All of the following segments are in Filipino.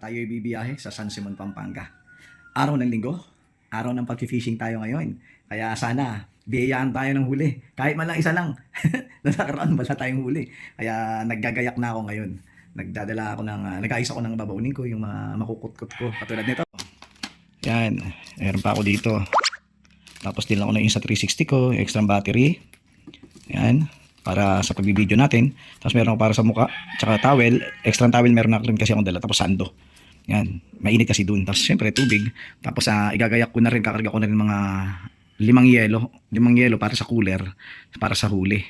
Tayo bibiyahe sa San Simon, Pampanga. Araw ng linggo, araw ng pag-fishing tayo ngayon. Kaya sana, biyayaan tayo ng huli. Kahit man lang isa lang. Nakaraan wala tayong huli. Kaya naggagayak na ako ngayon. Nagdadala ako nag-ayos ako ng babaunin ko, yung mga makukutkot ko. Katulad nito. Yan, meron pa ako dito. Tapos din ako na yung sa 360 ko, extra battery. Yan, para sa pagbibideo natin. Tapos meron ako para sa muka, tsaka towel, extra towel meron na rin kasi akong dala, tapos sando. Yan, mainit kasi dun. Tapos syempre tubig. Tapos igagayak ko na rin, kakarga ko na rin mga limang yelo para sa cooler, para sa huli.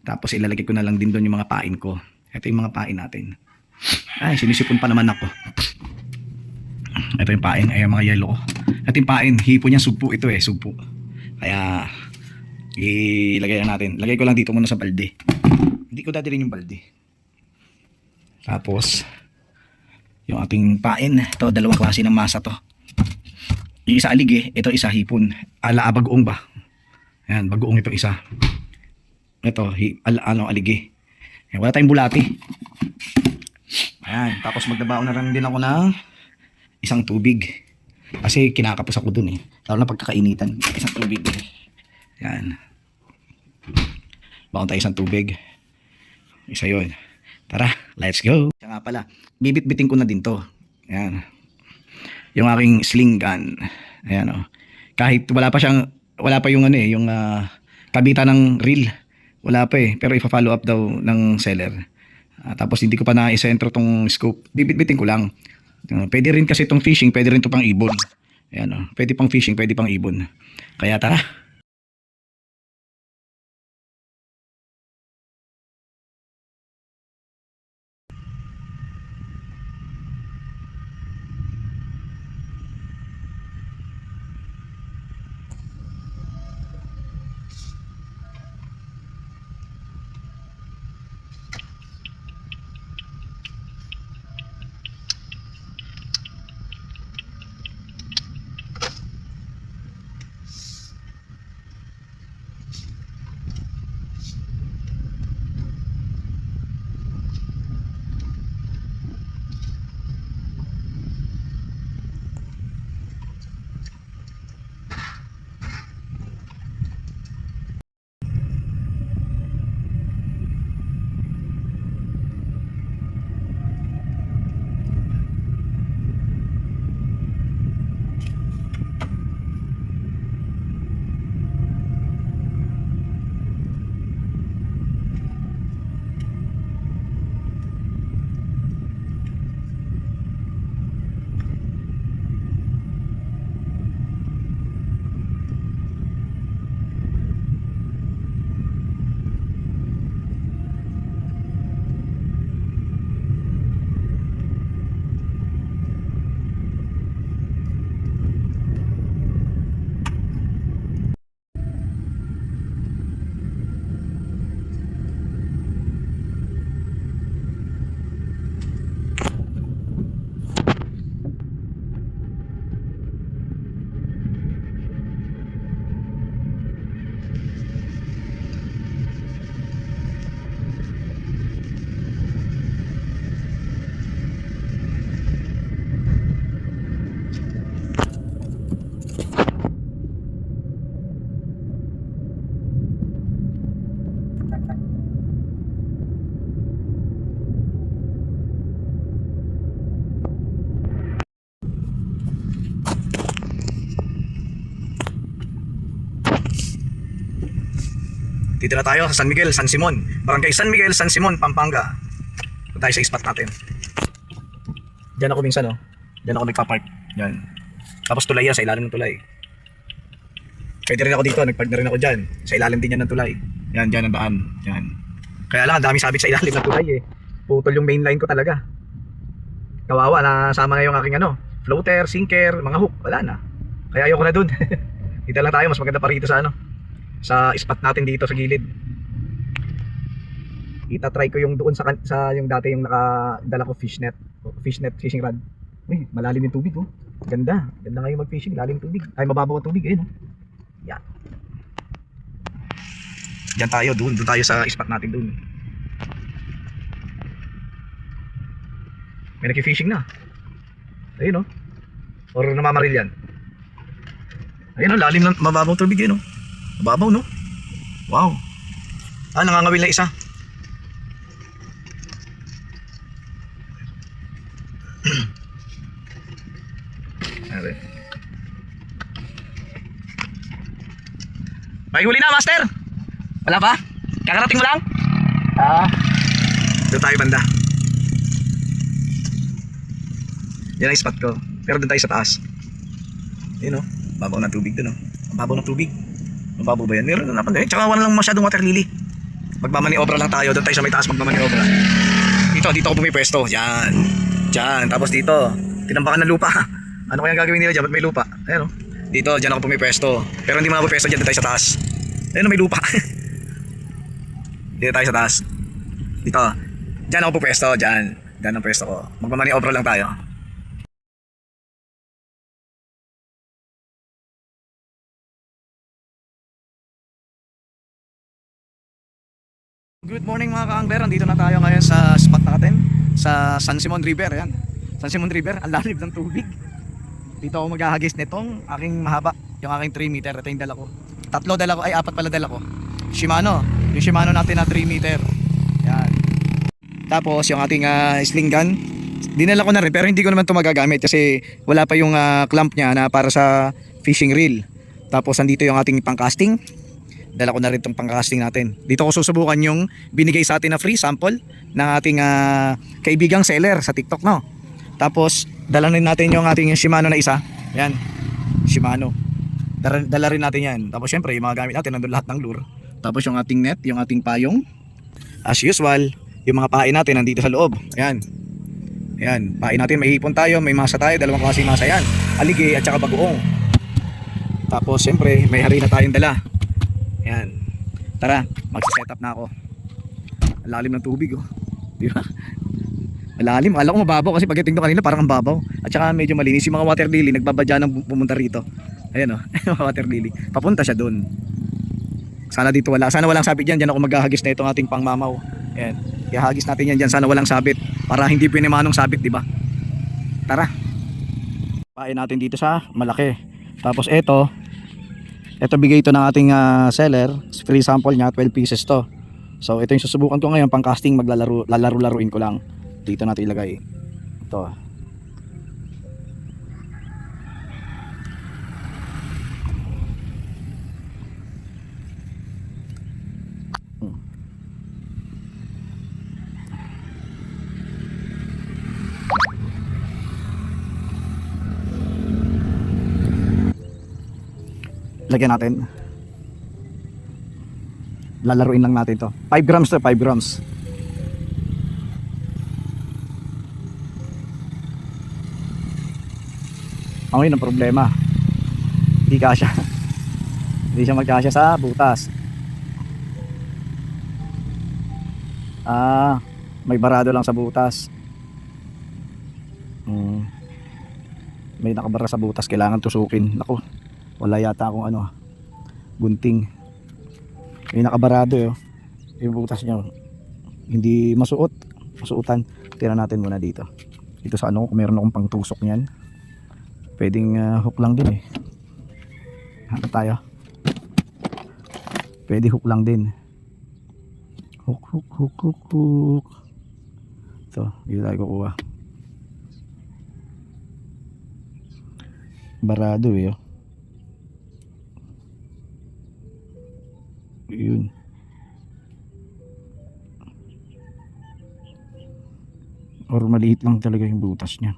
Tapos ilalagay ko na lang din doon yung mga pain ko. Ito yung mga pain natin. Ay, sinisipon pa naman ako. Ito yung pain, ay yung mga yelo ko. Ito yung pain, hipo niya, sugpo ito sugpo. Kaya ilagay natin. Lagay ko lang dito muna sa balde. Hindi ko dadalhin yung balde. Tapos yung ating pain, ito dalawang klase ng masa to. Yung isa alig ito isa hipon. Bagoong ba? Ayan, bagoong ito isa. Ito alig Ayan, wala tayong bulati. Ayan, tapos magdabaon na lang din ako ng isang tubig. Kasi kinakapos ako dun lalo na pagkakainitan. Isang tubig Ayan. Bakon tayo isang tubig. Isa yun. Tara, let's go. Kaya nga pala, bibit-bitin ko na din to. Ayan. Yung aking sling gun. Ayan Kahit wala pa yung yung kabitan ng reel. Wala pa pero ipa-follow up daw ng seller. Tapos hindi ko pa na-isentro tong scope. Bibit-bitin ko lang. Pwede rin kasi itong fishing, pwede rin ito pang ibon. Ayan pwede pang fishing, pwede pang ibon. Kaya tara. Dito na tayo sa San Miguel, San Simon. Barangay San Miguel, San Simon, Pampanga. Ito tayo sa spot natin. Diyan ako minsan Diyan ako nagpa-park. Diyan. Tapos tulay yan, sa ilalim ng tulay. Pwede rin ako dito, nagpark na rin ako dyan. Sa ilalim din yan ng tulay. Yan, dyan ang daan. Yan. Kaya lang, ang dami sabit sa ilalim ng tulay Putol yung main line ko talaga. Kawawa, nasama na yung aking floater, sinker, mga hook. Wala na. Kaya ayoko na dun. Dito lang tayo, mas maganda pa rito sa sa spot natin dito sa gilid. Itatry ko yung doon sa yung dati yung nakadala ko fishnet fishing rod. Malalim yung tubig ganda ngayon mag fishing, lalim tubig, ay mababaw ang tubig yan. Diyan tayo, doon tayo sa spot natin doon. May nag-fishing na. Ayun, oh. Or namamaril yan. Ayun, oh, lalim ng mababaw tubig yun, oh. Mababaw, no? Wow. Nangangawil na isa. Okay. May huli na, master. Wala pa? Kakarating mo lang? Doon tayo banda. Yan ang spot ko. Pero doon tayo sa taas. Yun, oh. Babaw ng tubig doon, oh. Babaw ng tubig. Mababaw ba yan? Meron na napan. Tsaka wala lang masyadong water lily. Magmamaniobra lang tayo. Doon tayo sa may taas magmamaniobra. Dito ako pumipwesto. Yan. Diyan. Tapos dito. Tinambakan ng lupa. Ano kaya gagawin nila dyan? Ba't may lupa? Ayan, oh. Dito, dyan ako pumipwesto. Pero hindi mo na pwesto dyan. Doon tayo sa taas. Ayun, may lupa. Dito tayo sa taas. Dito. Diyan ako pupwesto. Diyan. Diyan ang pwesto ko. Magmamaniobra lang tayo. Good morning mga ka-angler. Andito na tayo ngayon sa spot natin sa San Simon River. Ayan. San Simon River, ang lalim ng tubig. Dito ako maghahagis nitong aking mahaba, yung aking 3 meter. Ito yung dala ko. Apat pala dala ko. Shimano. Yung Shimano natin na 3 meter. Ayan. Tapos yung ating sling gun. Dinala ko na rin pero hindi ko naman ito magagamit kasi wala pa yung clamp niya na para sa fishing reel. Tapos andito yung ating pang-casting. Dala ko na rin itong pang-casting natin. Dito ko susubukan yung binigay sa atin na free sample ng ating kaibigang seller sa TikTok, no? Tapos dala rin natin yung ating Shimano na isa. Yan, Shimano. Dala rin natin yan. Tapos syempre yung mga gamit natin, nandun lahat ng lure. Tapos yung ating net, yung ating payong. As usual, yung mga pain natin nandito sa loob. Ayan. Ayan, pain natin, may hipon tayo, may masa tayo, dalawang klase masa yan. Alige at saka bagoong. Tapos syempre may harina tayong dala. Ayan. Tara, magsa-setup na ako. Ang lalim ng tubig, oh. Di ba? Malalim. Alam ko mababaw kasi pagdating doon kanina parang ang babaw. At saka medyo malinis. Yung mga water lily nagbabadya ng pumunta rito. Ayan, oh. Water lily. Papunta siya doon. Sana dito wala. Sana walang sabit diyan. Diyan ako maghahagis na itong ating pangmamaw. Ayan. Ihahagis natin yan diyan. Sana walang sabit para hindi pinimanong sabit, di ba? Tara. Pain natin dito sa malaki. Tapos ito bigay ito ng ating seller. Free sample niya, 12 pieces to. So ito yung susubukan ko ngayon pang casting, laruin ko lang. Dito natin ilagay. Ito. Lagyan natin. Lalaruin lang natin to. 5 grams to, 5 grams. Ang yun ang problema. Hindi kasya. Hindi siya magkasya sa butas. May barado lang sa butas. May nakabara sa butas, kailangan tusukin. Naku, wala yata akong gunting. May nakabarado yung butas niya. Hindi masuotan. Tira natin muna dito. Dito sa kung meron akong pangtusok niyan. Pwedeng hook lang din Hanap tayo. Pwede hook lang din. Hook. Ito, dito tayo kukuha. Barado Yun. Or maliit lang talaga yung butas niya.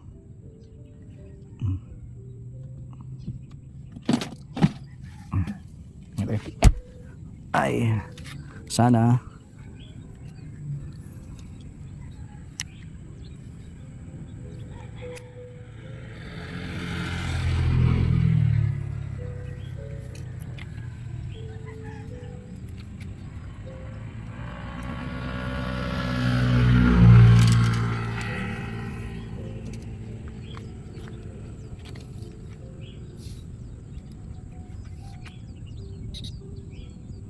Ay, sana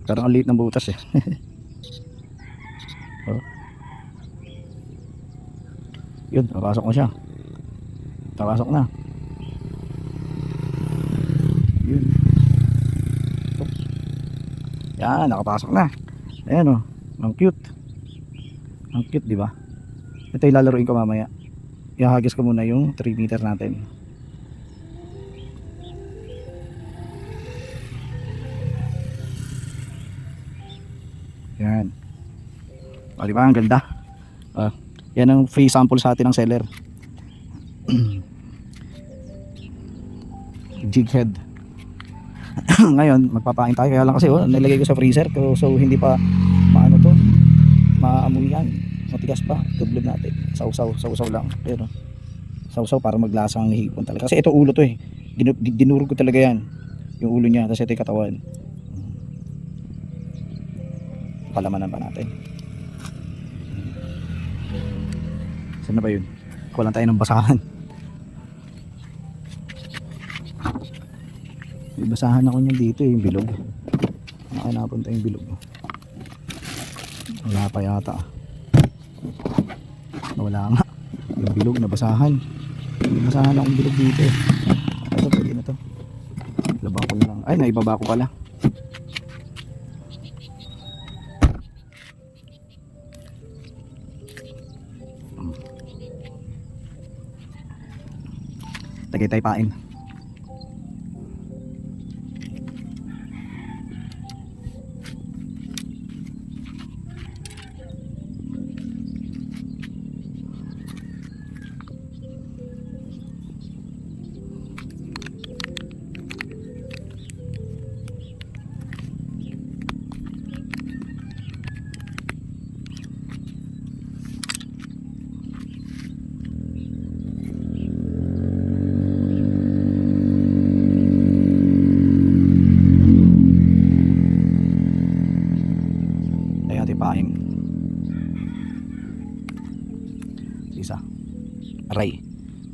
parang ang liit ng butas oh. Yun, napasok mo siya. Nakapasok na. Yun. Yan, nakapasok na. Ayan oh, ang cute. Ang cute, di ba? Ito ilalaruin ko mamaya. Ihagis ko muna yung 3 meter natin. Yan. O, di ba? Ang ganda. Yan ang free sample sa atin ng seller. Jig head. Ngayon, magpapain tayo. Kaya lang kasi, nilagay ko sa freezer. So, hindi pa maano to. Maamoy yan. Matigas pa. Tublog natin. Sausaw lang. Pero, sausaw para maglasa ang hipon talaga. Kasi ito ulo to eh. Dinurog ko talaga yan. Yung ulo niya. Tapos ito yung katawan. Palamanan pa natin. Saan na ba yun? Kulang tayo ng basahan. May basahan ako niyan dito yung bilog. Saan napunta yung bilog? Wala pa yata. Wala nga. Yung bilog na basahan. May basahan akong bilog dito eh. Ito pwede na to. Laba ko na lang. Ay, naibaba ko pala. Lagay tayo pain. Paing isa aray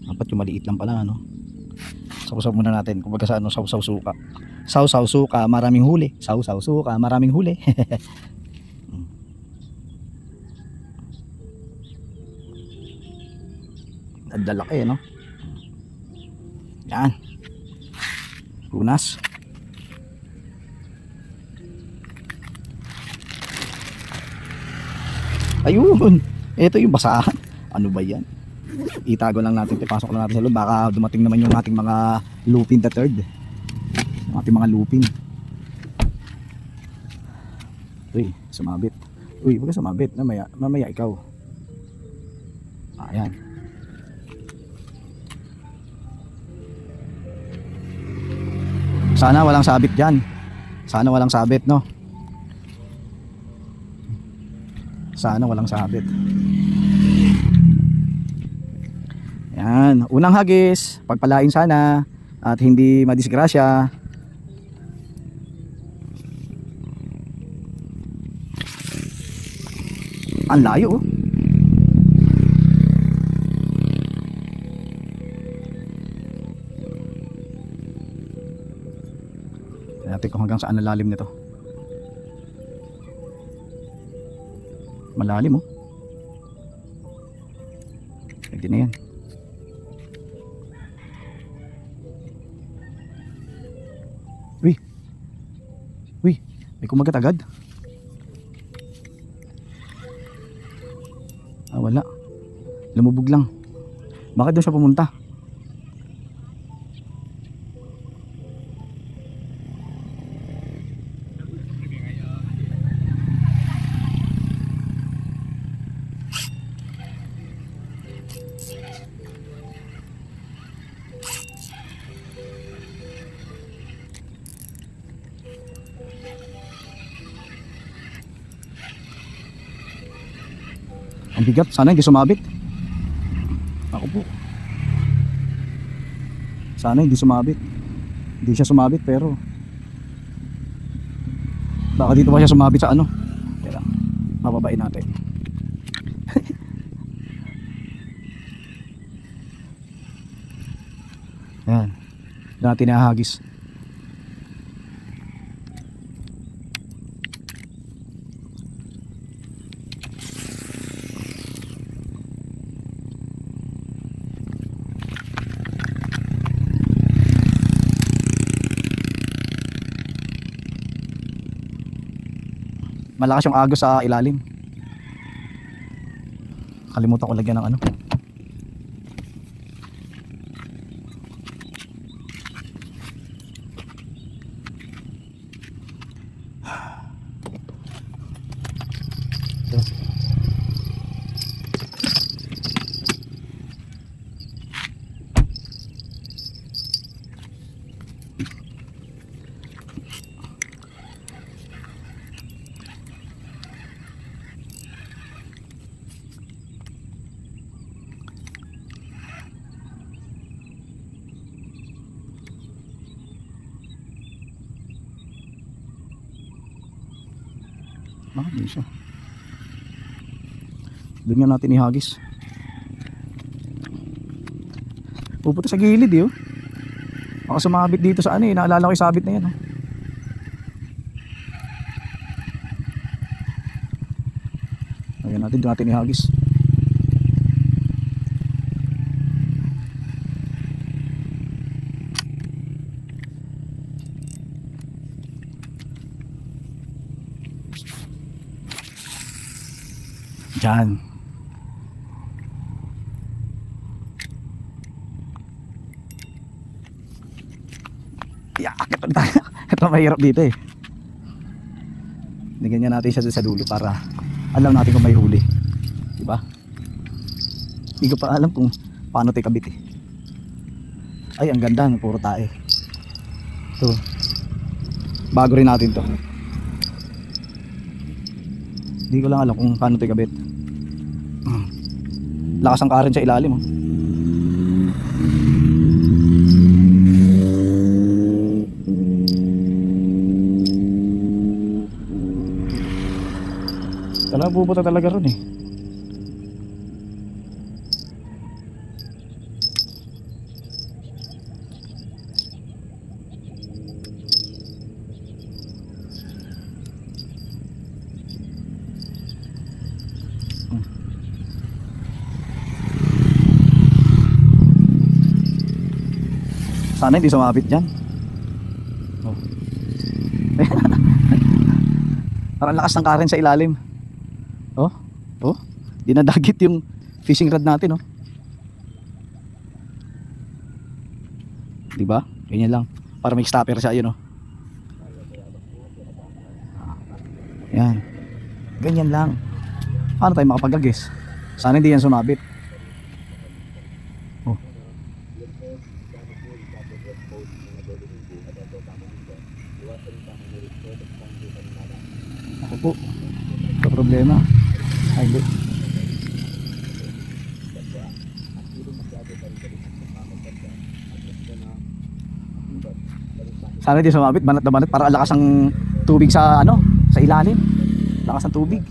dapat yung maliit lang pala ano. Sausaw muna natin kumbaga sa ano, sausaw suka maraming huli, sausaw suka maraming huli. Ang lalaki no. Yan punas. Ayun, ito yung basahan. Ano ba yan? Itago lang natin, ipasok lang natin sa loob. Baka dumating naman yung ating mga lupin the third. Yung ating mga lupin. Uy, sumabit. Uy, huwag ka sumabit. Mamaya ikaw. Ayan. Sana walang sabit dyan. Sana walang sabit, no? Sana walang sabit. Yan, unang hagis, pagpalain sana at hindi madisgrasya. Ang layo oh. Natin kung hanggang saan ang lalim nito. Malalim oh. Pwede na yan. Uy, may kumagat agad. Wala. Lumubog lang. Bakit doon siya pumunta? Ang bigat, sana hindi sumabit. Ako po. Sana hindi sumabit. Hindi siya sumabit pero baka dito pa siya sumabit sa ano. Kaya mababain natin. Yan. Natin nahagis. Malakas yung agos sa ilalim. Kalimutan ko lagyan ng ano. Hindi siya. Doon nga natin ihagis. Pupunta sa gilid eh, oh. Ako sumabit dito sa ano eh. Naalala ko yung sabit na yan, oh. Ayan natin, doon natin ihagis. Diyan. Ito tayo. Ito mahirap dito eh. Ganyan natin siya sa dulo para alam natin kung may huli. Diba? Hindi ko pa alam kung paano tayo kabit eh. Ay, ang ganda ng puro tae. Ito. Bago rin natin to. Hindi ko lang alam kung paano tayo kabit. Lakas ang current sa ilalim, oh. Talagang pupunta talaga ron eh. Sana hindi sumabit dyan. Oh. Parang lakas ng current sa ilalim. Oh, oh, dinadagit yung fishing rod natin, oh. Diba? Ganyan lang. Para may stopper siya, yun, oh. Yan. Ganyan lang. Paano tayo makapag-agis? Sana hindi yan sumabit. Oh. Ako po. Ito problema. Ay, hindi. Sana di sumabit, banat na banat para lakas ang tubig sa ano, sa ilalim. Lakas ng tubig.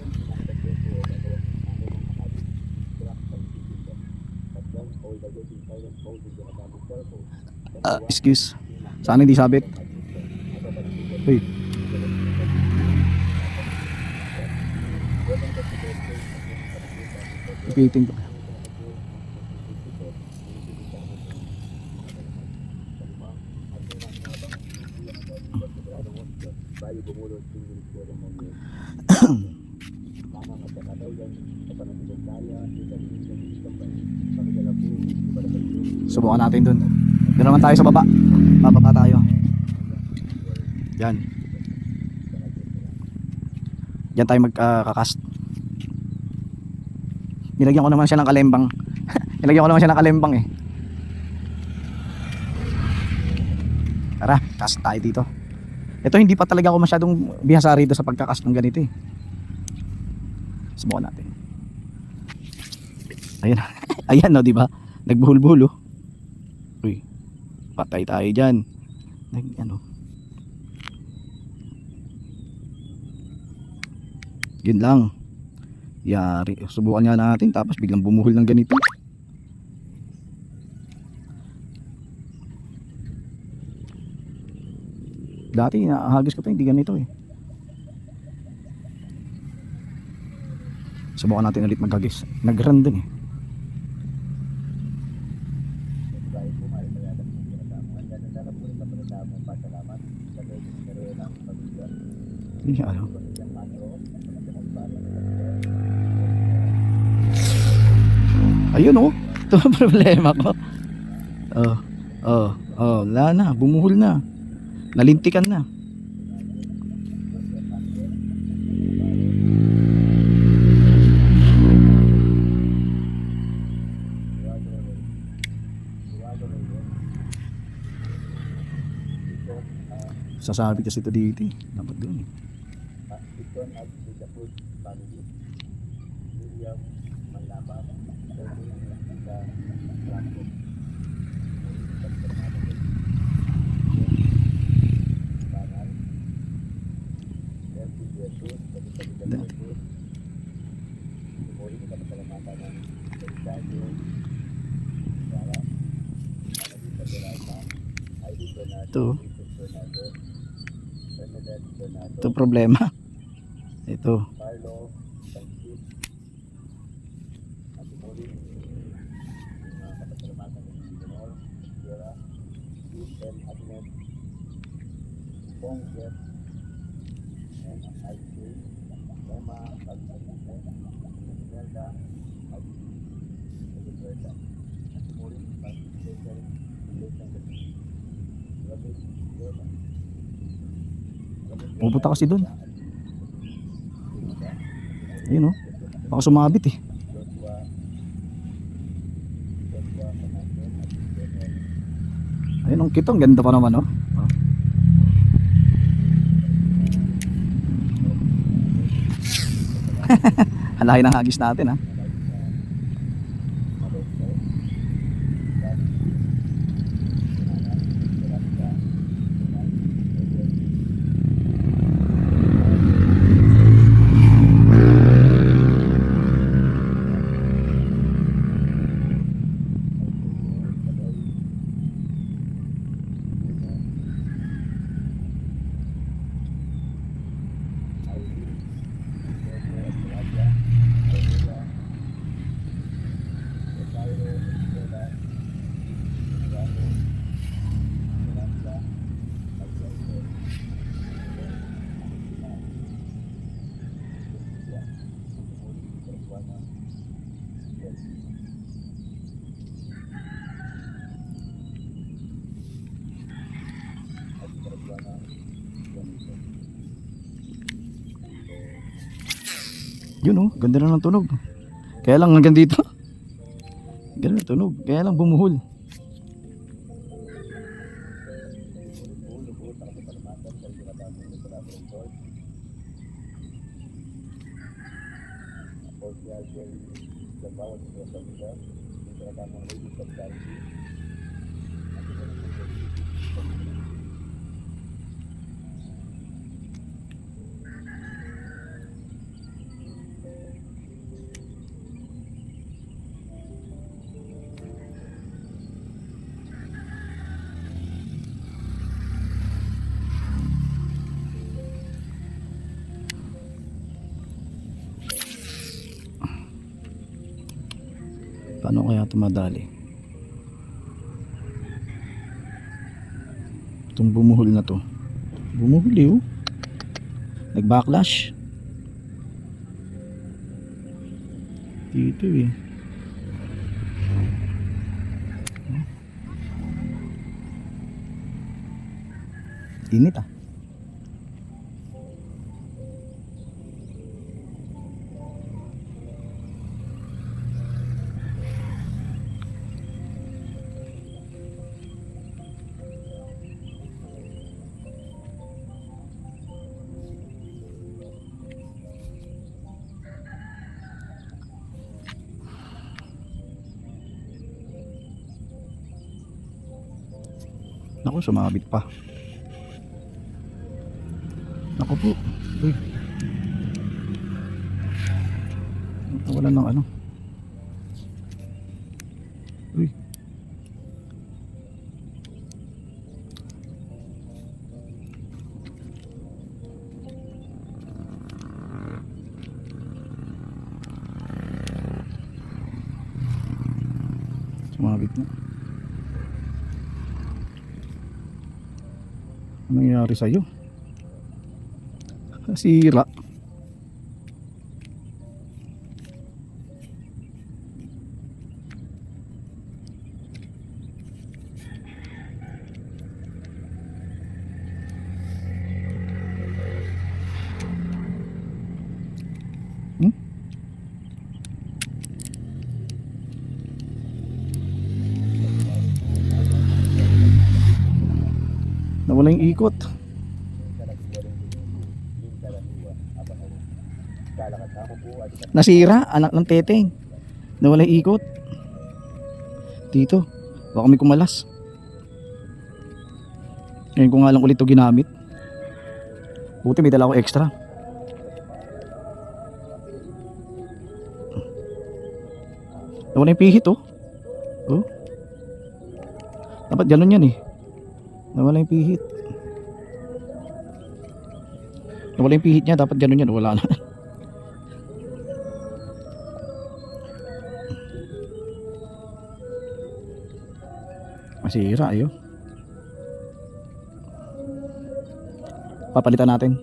Excuse. Sana hindi sabit. Uy. Ipiting ko. Subukan natin dun. Doon naman tayo sa baba. Bababa tayo. Yan. Yan tayo magkakast. Nilagyan ko naman siya ng kalembang. Nilagyan ko naman siya ng kalembang eh. Tara, cast tayo dito. Ito hindi pa talaga ako masyadong bihasa rito sa pagkakast ng ganito eh. Subukan natin. Ayan. Ayan no, di ba? Nagbuhol-buhol oh. Uy. Patay tayo diyan. Ano? Yun lang. Yari. Subukan nga natin tapos biglang bumuhol ng ganito. Dati nahagis ko to hindi ganito eh. Subukan natin ulit maghagis. Nag-run dun eh. Hindi siya alam. Ayun oh. Ito ang problema ko. Oh, wala na, bumuhol na. Nalintikan na. Sasabi kasi ito dito eh. Dapat doon eh. Ito problema. Ito. Pupunta kasi doon. Ayun oh. Baka sumabit eh. Ayun ang kitang ganda pa naman oh. Halahin ang hagis natin ha. Yun oh, ganda na ng tunog. Kaya lang hanggang dito. Ganda ng tunog, kaya lang bumuhol. Paano kaya tumadali? Itong bumuhol na to. Bumuhol eh oh. Nag-backlash. Dito eh. Init ah. Naku, sumabit pa. Naku po. Uy. Wala ng ano. Uy. Sumabit na. Ano nangyari sa'yo? Sira. Nawala yung ikot. Nasira, anak ng teteng. Nawala yung ikot. Dito. Baka may kumalas. Ngayon ko nga lang ulit ito ginamit. Buti may dala ko extra. Nawala yung pihit oh. Oh. Dapat ganun yan eh. Nawala yung pihit. Nawala yung pihit niya. Dapat ganun yan. Wala na. Masira ayo. Papalitan natin.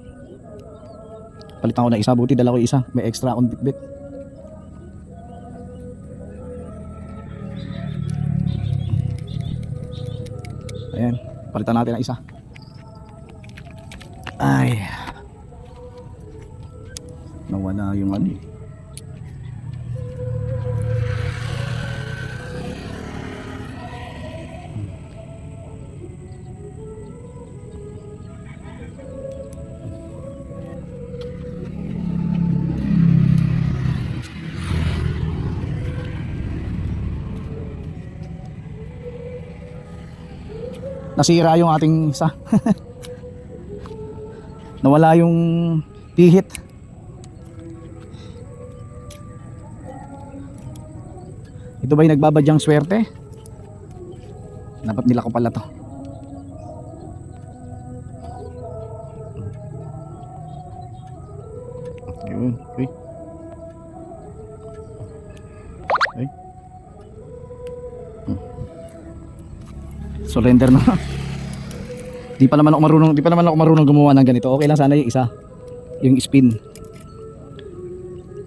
Palitan ko na isa. Buti dala ko isa. May extra akong bitbit. Ayan. Palitan natin ang isa. Ay. Nawala yung ano eh. Nasira yung ating isa. Nawala yung pihit. Ito ba yung nagbabadyang swerte? Dapat nila ko pala to. Ayun, okay. Okay. Surrender na. Di pa naman ako marunong gumawa ng ganito. Okay lang sana yung isa. Yung spin.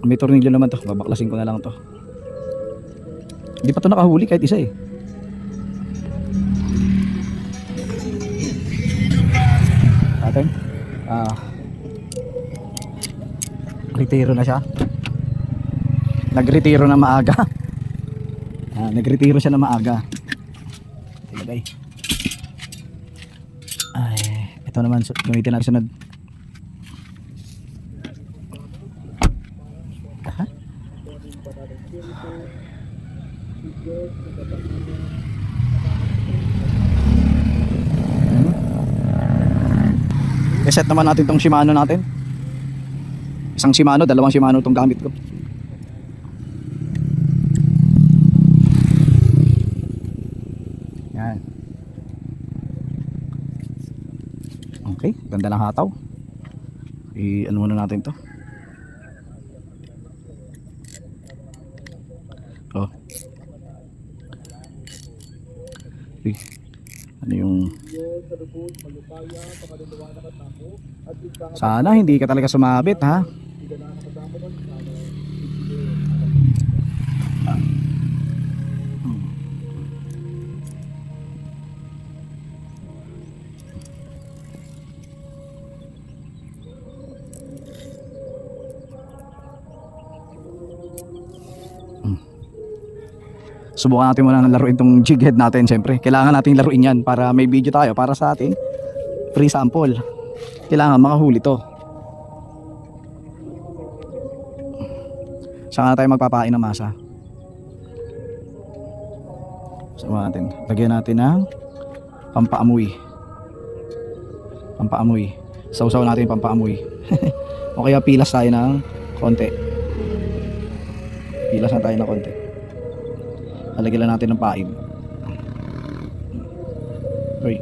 May tornilyo naman to. Babaklasin ko na lang to. Hindi pa to nakahuli kahit isa eh. Atin. Retiro na siya. Nagretiro na maaga. Nagretiro siya na maaga. Ilagay. Ay, ito naman gamitin natin sunod. Reset naman natin tong Shimano natin. Isang Shimano, dalawang Shimano tong gamit ko. Yan. Okay, ganda ng hataw. Ano muna natin to. Oh. Okay. Ano yung sana hindi ka talaga sumabit ha. Subukan natin muna laruin tong jig head natin. Siyempre kailangan natin laruin yan para may video tayo para sa ating free sample. Kailangan makahuli to. Saka na tayo magpapain ng masa. Subukan natin. Lagyan natin ng pampaamoy. Pampaamoy. Sausaw natin pampaamoy. O kaya pilas tayo ng konti. Pilas na tayo ng konti. Lalagyan natin ng pain. Uy.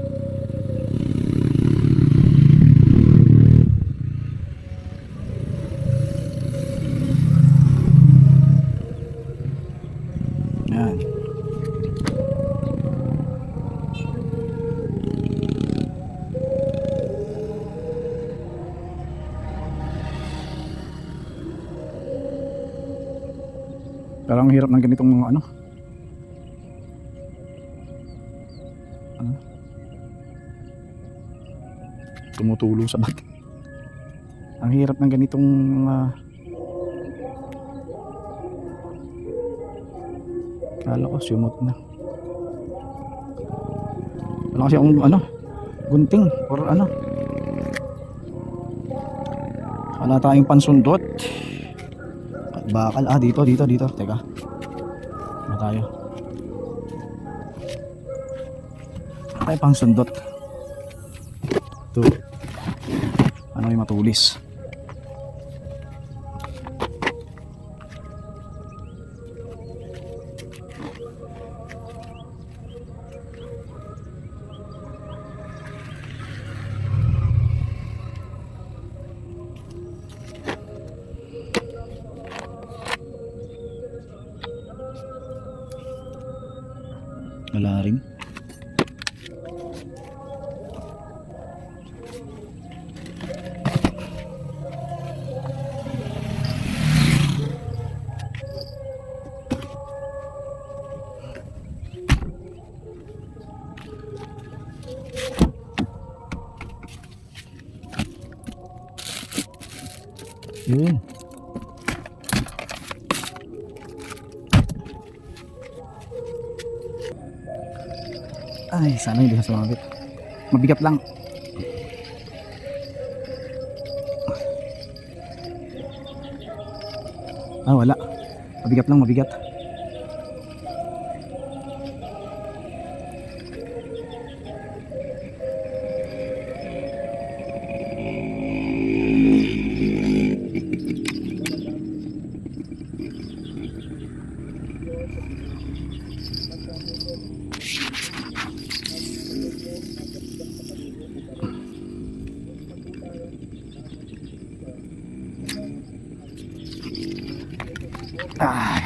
Yan. Parang hirap ng ganitong ano. Tumutulo sa bag. Ang hirap ng ganitong kala ko sumot na. Wala kasi akong ano, gunting or ano. Wala tayong pansundot at bakal. Dito teka, ano tayo, tayo pang sundot. Ito ano, may matulis. Wala rin. Yun. Ay, sana hindi na sumabit. Mabigat lang. Wala. Mabigat lang, mabigat. Ay.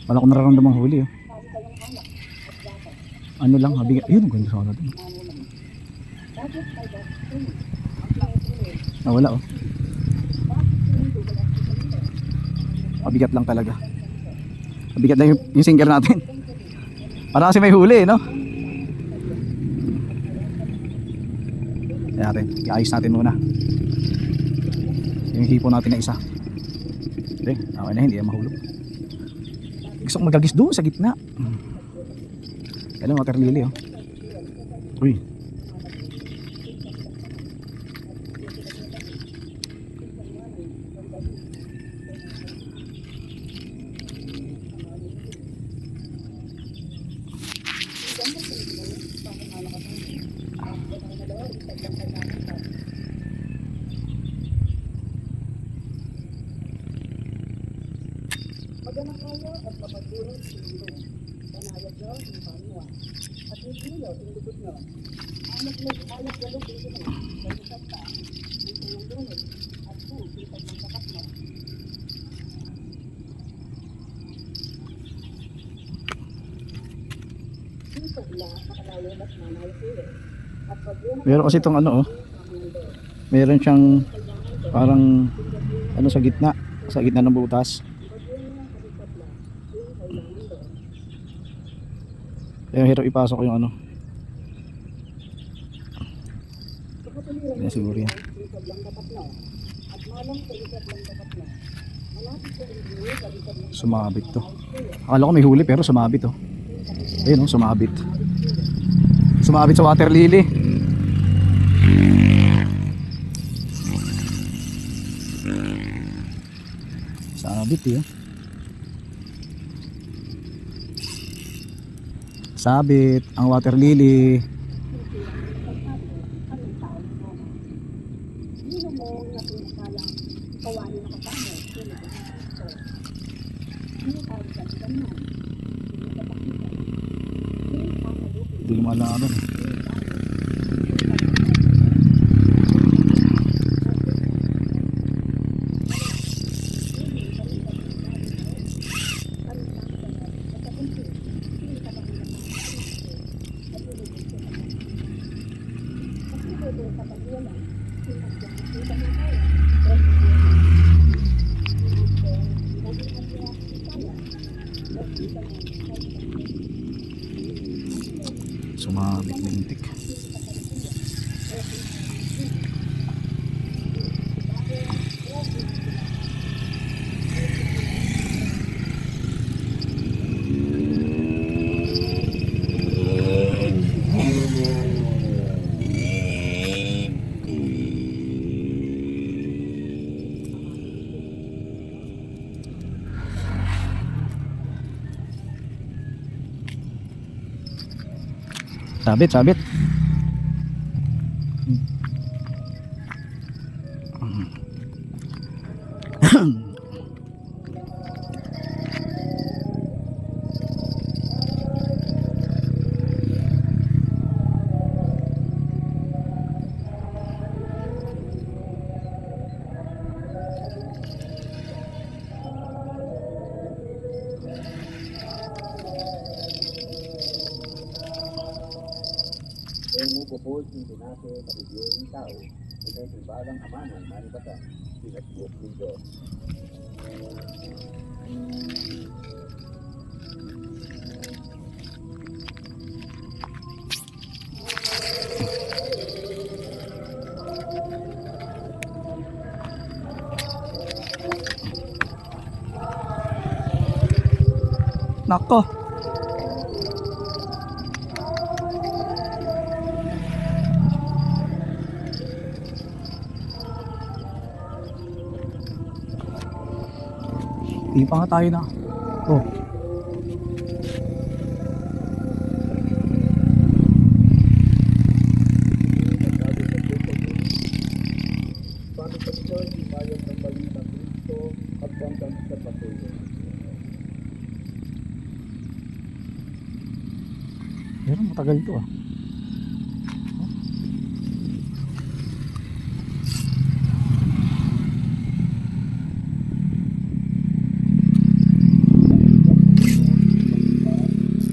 Wala ko nararamdamang huli. Ano lang, mabigat. Yun, ang ganda sana dun. Wala oh. Mabigat lang talaga. Mabigat lang yung sinker natin. Para kasi may huli, no? Kaya natin, i-ayos natin muna yung hipo natin na isa. Okay na, hindi yan mahulog. Gusto kong magagis doon sa gitna. Alam, water lily oh. Uy. Meron kasi itong ano oh. Meron siyang parang ano sa gitna ng butas. Kaya hirap ipasok yung ano. Yan siguro yan. Sumabit to. Akala ko may huli pero sumabit oh. Ayun oh, sumabit. Sumabit sa water lily. Sabit eh. Sabit ang water lily. Hindi lumalaban. Sumabit lintik. Sabit, sabit. Ilmu bukod yung binase patigil ng tao, ito ay pribadang amanan, manibata, pinagbuot ng Diyos. Nako. Hindi pa nga tayo na. Oh. Paano sa Diyos, imayag ng balita Kristo at banggang sa patuloy. Pero matagal to ah.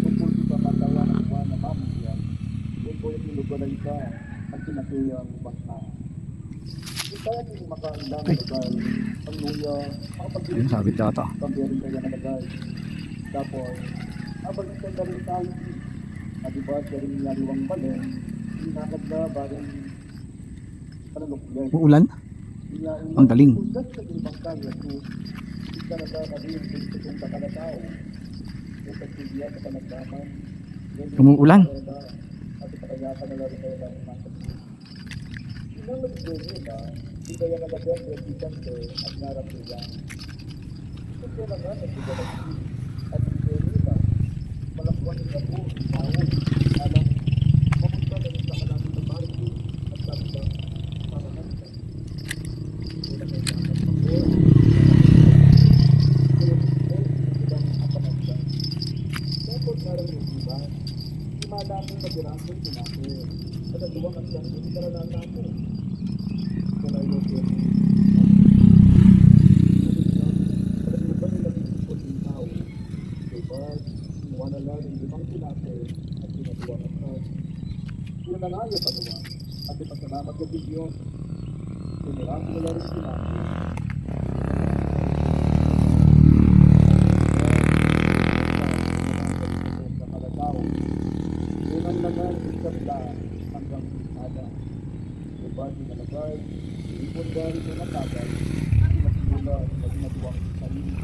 Tungkol sa pamatawa ng mga namamayan, tungkol sa lugalalita at sinatuyang bangka. Kaya hindi makailang nalagay, ang luya, Ayun, sabit yata. kambiyarin kaya nalagay. Tapos, habang ito na rin tayo, at iba siya rin naliwang balen, hinakad na bagong panalukyan. Uulan? Ang galing. Kung sa ibang kaya, kung isa na ba kami yung gusto kong kakalataw, kung sa siya sa panagdaman, Umuulan. at ipakayakan na rin kayo lang ng Inang nag-journey na, di kaya nalagyan ng estudyante at narapilan. Kung kaya na nga, nagsigalag at journey na, malakwan na po, tao, alam, mapunta na rin sa kalapit ng barko, at sabi ba, para nasa. Kaya na kayo dapat mag-or, kaya ito, ibang apanagdan. Tapos parang yung iba, imadami na dirasa yung pinapir. At ang duwang at yan, hindi karanasan mo. Kaya yung yun. At ang iba nila pinipot yung tao. Diba, inuwa na lang yung limang pinapir at pinatuwa at tao. Yun na nga yung patuwa. At ipasalamat sa Diyos. Pinirang mo lang yung pinapir. Unang lagar, isang lahat, hanggang ada. Diba, sinalagay, ipon dahil sa natagal, sinagsimula, sinagmatuwang sarili.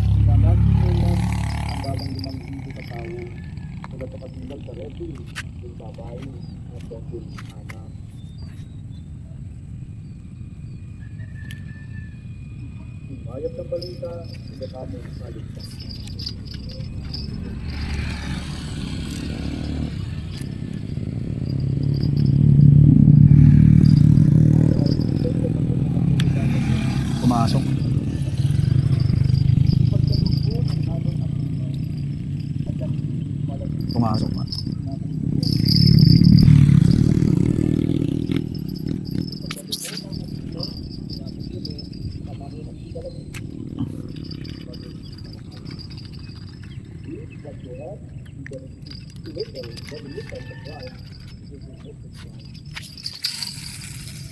Sinanagsimulan, ang dalang limang hindi sa tao, sila sa kasilang sa refi, yung babae, at yung anak. Mayap ng balita, sila kami maligtas. Pumasok. Pumasok nga.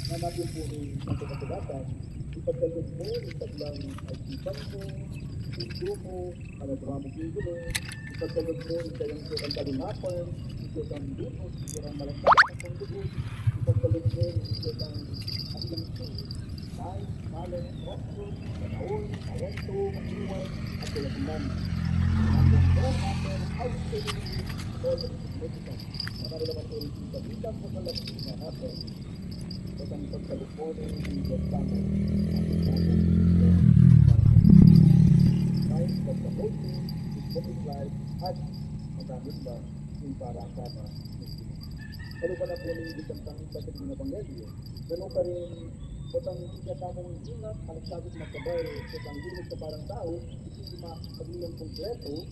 Hanapin po ni Santo Katulatan, ipagkalog mo, ipaglang ay ipan mo, puso mo, aladrama mo gulo, ipagkalog mo, isayang sirang kalinapan, isayang lunos, isayang malakas ng dugo, ipagkalog mo, isayang asyangsi, ay, malang, rostro, kanaon, awento, masiwan, at kulakinan. Ang mga natin, outstanding, all of the significant. Marami naman po rin sa bilang sa kalapit na natin. At ang pagkaluponin ng Gestamo, kahit pagkabuti, multiply, at magamit ba yung para sama ng Sino. Ano ba na po ng isang tangita sa Ebanghelyo? Ganun pa rin, patang sinasamong ingat, ang sabi ng magkabay, patang linis sa parang tao, hindi magiging kompleto,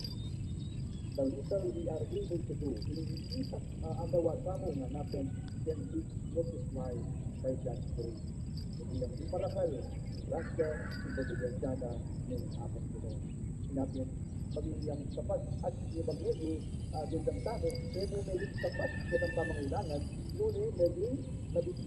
the little we are able to do. Hindi ang gawa sa mo na natin can be multiplied by God's grace. Hindi lang yung parakal, rasya, ipagigensada ng ating Pinoy. Natin maging yung sapat at yung Ebanghelyo, gandang tao, pero may sapat kitang pamangailangan, ngunit may labis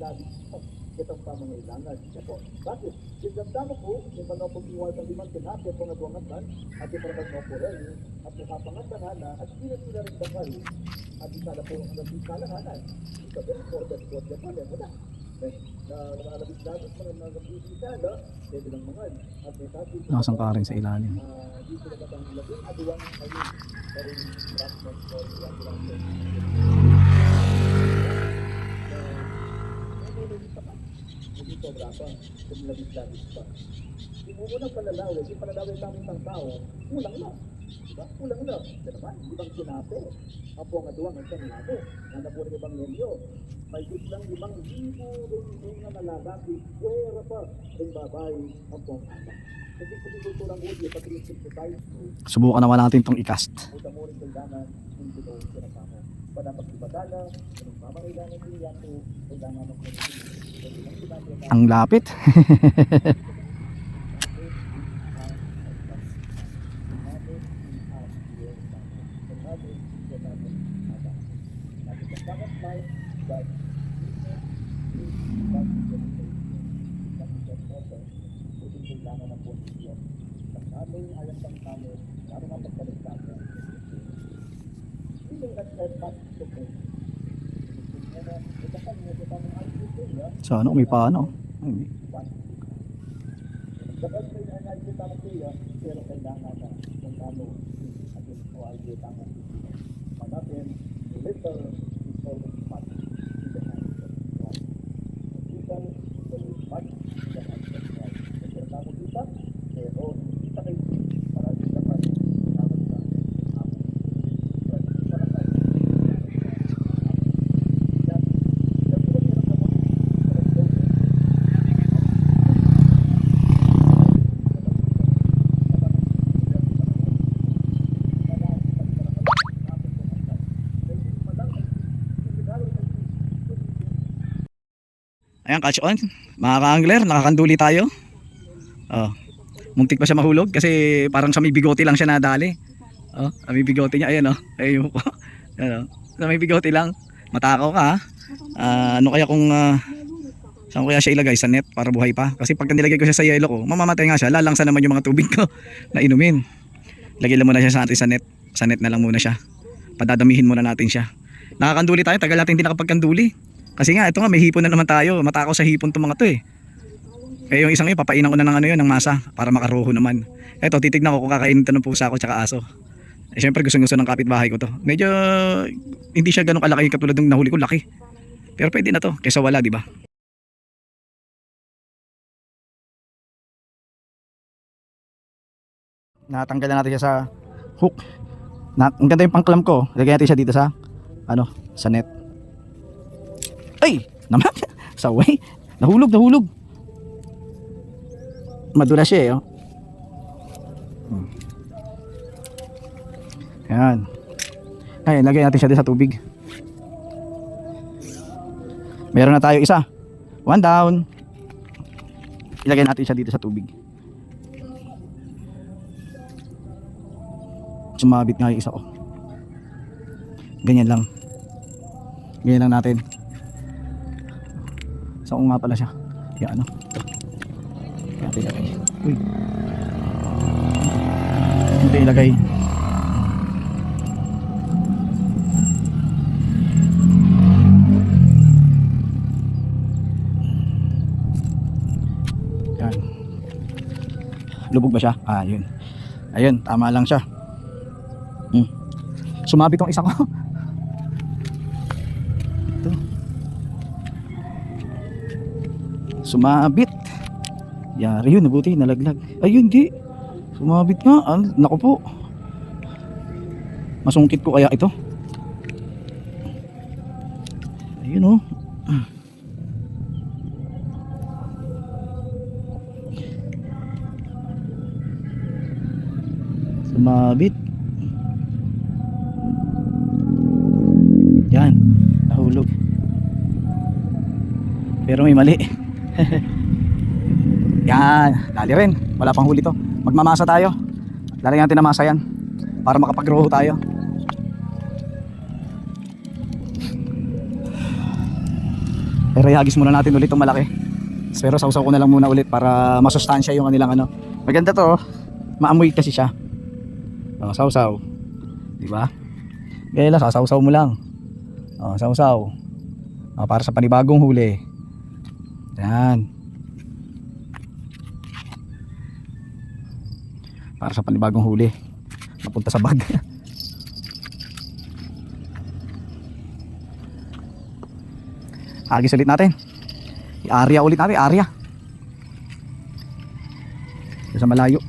pa kitang pamangailangan. Ito, bakit? Gandang tao po, yung manopag-iwal ng limang kinapit kung nagwangatan, at yung parang no-porel, at yung kapangatangana, at sila rin bakal, at isala po ang nagsisalanghanan. Ito, very important po, yan po, yan po na. Mga labis-labis, mga nagsisalanghanan, pwede lang mga, at may sabi, Nakasangka rin sa ilalim. dito na batang labing aduang ayun, pero yung rasmas ko, yung aduang ayun. Hindi sobra pa, kung labis-labis pa. Yung unang palalawin, yung palalawin namin ng tao, kulang lang. Diba? Kulang lang. Ito naman, ibang sinabi. Apo ang aduang ang sinabi. Nana po ng Ebanghelyo. May biglang 5,000 rin na malalaki, pwera pa rin babae ang po ang anak. Kasi kulturang audio, patriotip society, Subukan naman natin itong i-cast. Buta mo rin kailangan yung Pinoy sinasama. Panapagibadala, kung mamangailangan din yan po, kailangan ng Pinoy. Ang lapit. So ano, may paano? Ay, hindi. Dapat may nakikita mo siya, pero kailangan na kung ano ating o ay tama. Manapin, little is always much in the hands of God. Little is always much in the hands of God. Kung tama kita, pero kita kayo para sa dapat tinawag sa ako. Ayan, catch on. Mga ka-angler, nakakanduli tayo. Oh, muntik pa siya mahulog kasi parang sa may bigote lang siya nadali. Oh, sa may bigote niya, ayan oh. Ayun ko. Ayan oh. Sa may bigote lang. Matakaw ka ha. Ano kaya kung saan ko kaya siya ilagay sa net para buhay pa? Kasi pag nilagay ko siya sa yelo ko, mamamatay nga siya. Lalangsa naman yung mga tubig ko na inumin. Lagay lang muna siya sa atin sa net. Sa net na lang muna siya. Padadamihin muna natin siya. Nakakanduli tayo, tagal natin hindi nakapagkanduli. Kasi nga, ito nga, may hipon na naman tayo. Matakaw sa hipon itong mga to eh. Eh yung isang yun, papainan ko na ng ano yun, ng masa para makaruho naman. Ito, titignan ko kung kakainin ito ng pusa ko tsaka aso. Eh syempre gusto ng kapitbahay ko to. Medyo hindi siya ganun kalaki katulad ng nahuli ko, laki. Pero pwede na to, kaysa wala, di ba? Natanggal na natin siya sa hook. Ang ganda yung pangklam ko. Lagyan natin siya dito sa sa net. Ay! Naman! Saway! Nahulog! Madula siya eh, oh. Ayan. Ngayon, lagay natin siya din sa tubig. Meron na tayo isa. One down. Ilagay natin siya dito sa tubig. Sumabit nga yung isa, oh. Ganyan lang. Ganyan lang natin. Saan ko nga pala siya? Yan ano. Yan ilagay. Uy. Ito ilagay. Yan. Lubog ba siya? Ah, yun. Ayun, tama lang siya. Sumabit tong isa ko. Ito. Sumabit. Yari yun, nabuti, nalaglag. Ayun, di. Sumabit nga. Naku po. Masungkit ko kaya ito. Ayun oh. Sumabit. Yan, nahulog. Pero may mali. Yan, dali rin. Wala pang huli to. Magmamasa tayo. Lalagyan natin ng masa yan para makapag-grow tayo. Pero ihagis muna natin ulit itong malaki. Pero sausaw ko na lang muna ulit para masustansya yung kanilang ano. Maganda to, maamoy kasi siya. Sausaw. Diba? Kaya lang, sasawsaw mo lang. Sausaw. Para sa panibagong huli. Yan. Para sa panibagong huli. Napunta sa bag. Agis ulit natin. I-area ulit natin. Area. Sa malayo.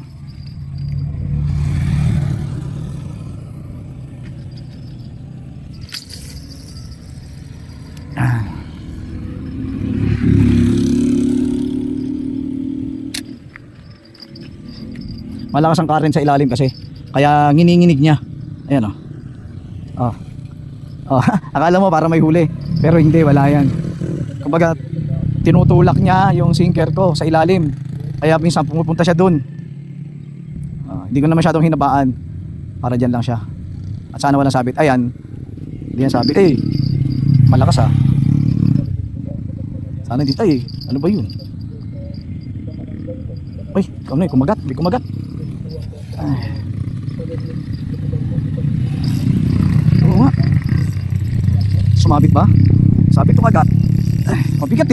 Malakas ang current sa ilalim kasi kaya ngininginig niya. Ayan akala mo para may huli pero hindi, wala yan. Kumbaga tinutulak niya yung sinker ko sa ilalim kaya minsan pumupunta siya dun. Hindi ko na masyadong hinabaan para dyan lang siya at sana walang sabit. Ayan, hindi yan sabit. Malakas sana dito ano ba yun? Ano kumagat, hindi kumagat. Oo nga. Sumabit ba? Sabit ito kagat. Mabigat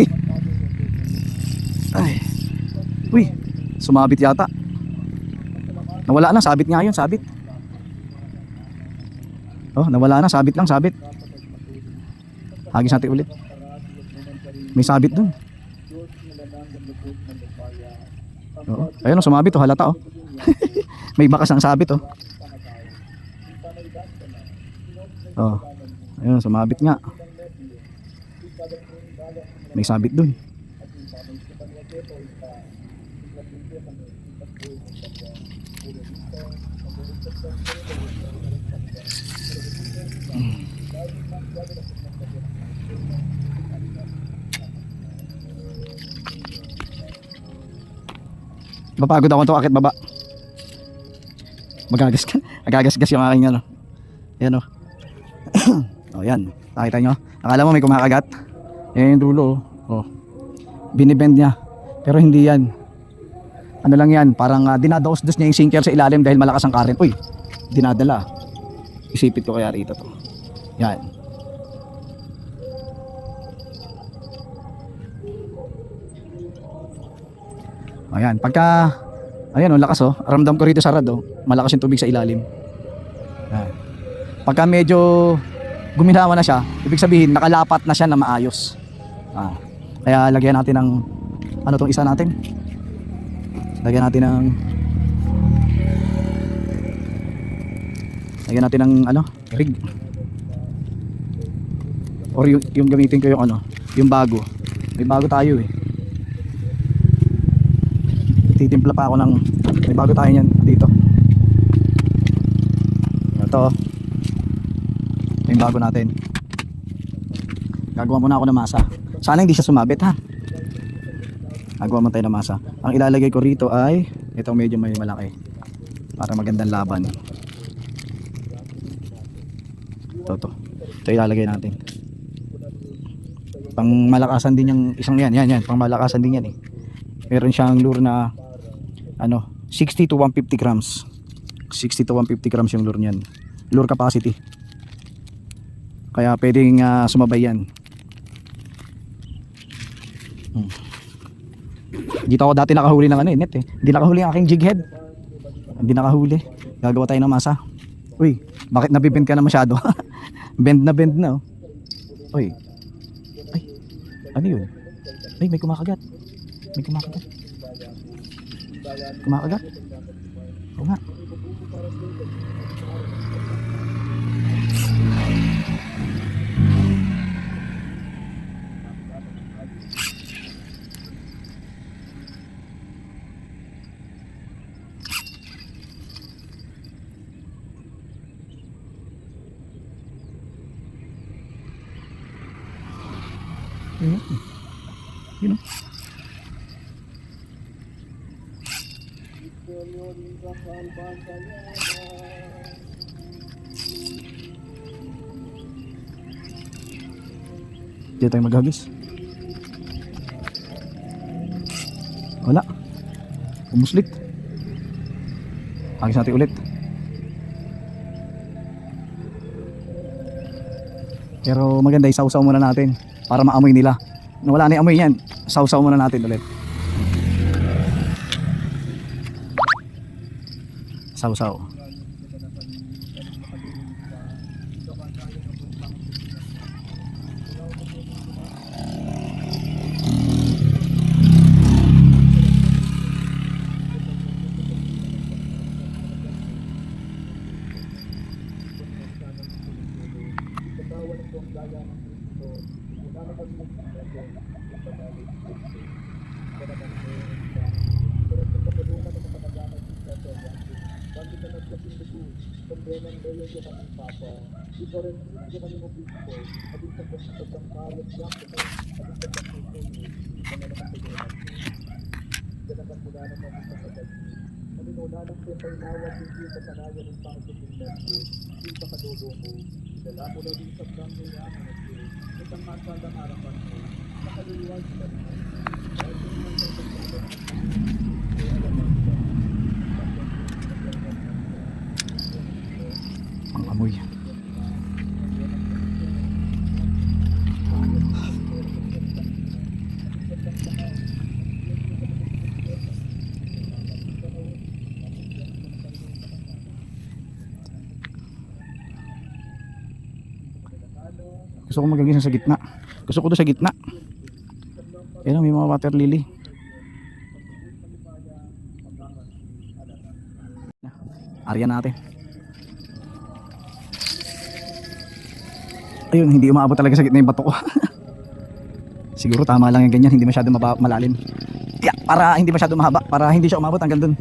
Uy, sumabit yata. Nawala na, sabit nga yun, sabit. Nawala na, sabit lang, sabit. Hagis natin ulit. May sabit dun. Ayun, sumabit halata May bakas ang sabit ayun, sumabit nga. May sabit dun. Mapagod ako ito, akit baba. Magagasgas yung aking ano. Yan yan, nakita nyo. Akala mo may kumakagat. Yan yung dulo binibend niya. Pero hindi yan. Ano lang yan, parang dinadaos-dos niya yung sinker sa ilalim dahil malakas ang current. Uy, dinadala. Isipit ko kaya rito to. Yan. Ayan, pagka ayan lakas ramdam ko rito sa rad malakas yung tubig sa ilalim. Ayan. Pagka medyo guminawa na siya, ibig sabihin nakalapat na siya na maayos. Kaya lagyan natin ng ano tong isa natin. Lagyan natin ng rig. Or yung gamitin ko yung bago. May bago tayo Titimpla pa ako ng may bago tayo niyan dito. Ito yung bago natin. Gagawa muna ako ng masa. Sana hindi siya sumabit Gagawa muna tayo ng masa. Ang ilalagay ko rito ay itong medyo may malaki para magandang laban. Ito ilalagay natin. Pang malakasan din yung isang yan, pang malakasan din yan eh. Meron siyang lure na ano, 60 to 150 grams. 60 to 150 grams yung lure niyan. Lure capacity. Kaya pwedeng sumabay yan. Dito ako dati nakahuli ng ano eh, net eh. Hindi nakahuli ang aking jig head. Hindi nakahuli. Gagawa tayo ng masa. Uy, bakit nabibend ka na masyado? Bend na oh. Uy. Ay, ano yun? Ay, may kumakagat. May kumakagat. Kumakagat? Oo nga. Yun. Yun o. Diyan tayo maghagis. Wala. Umuslit. Hagis natin ulit. Pero maganda isaw-saw muna natin para maamoy nila. Wala na yung amoy yan, saw-saw muna natin ulit. Saw-saw. Ang amoy. Gusto ko magagising sa gitna. Gusto ko doon sa gitna. Ayan, may mga water lily. Aryan natin. Ayun, hindi umaabot talaga sa gitna yung bato ko. Siguro tama lang yung ganyan, hindi masyado malalim. Yeah, para hindi masyado mahaba, para hindi siya umabot hanggang dun.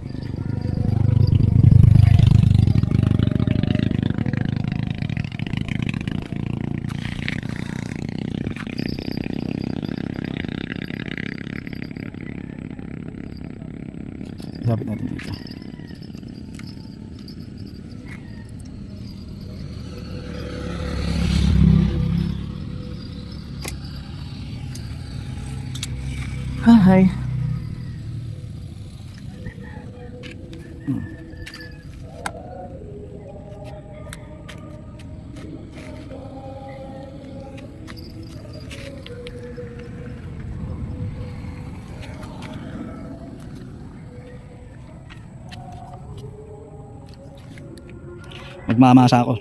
Sabit natin dito. Hi. Nagmamasa ako.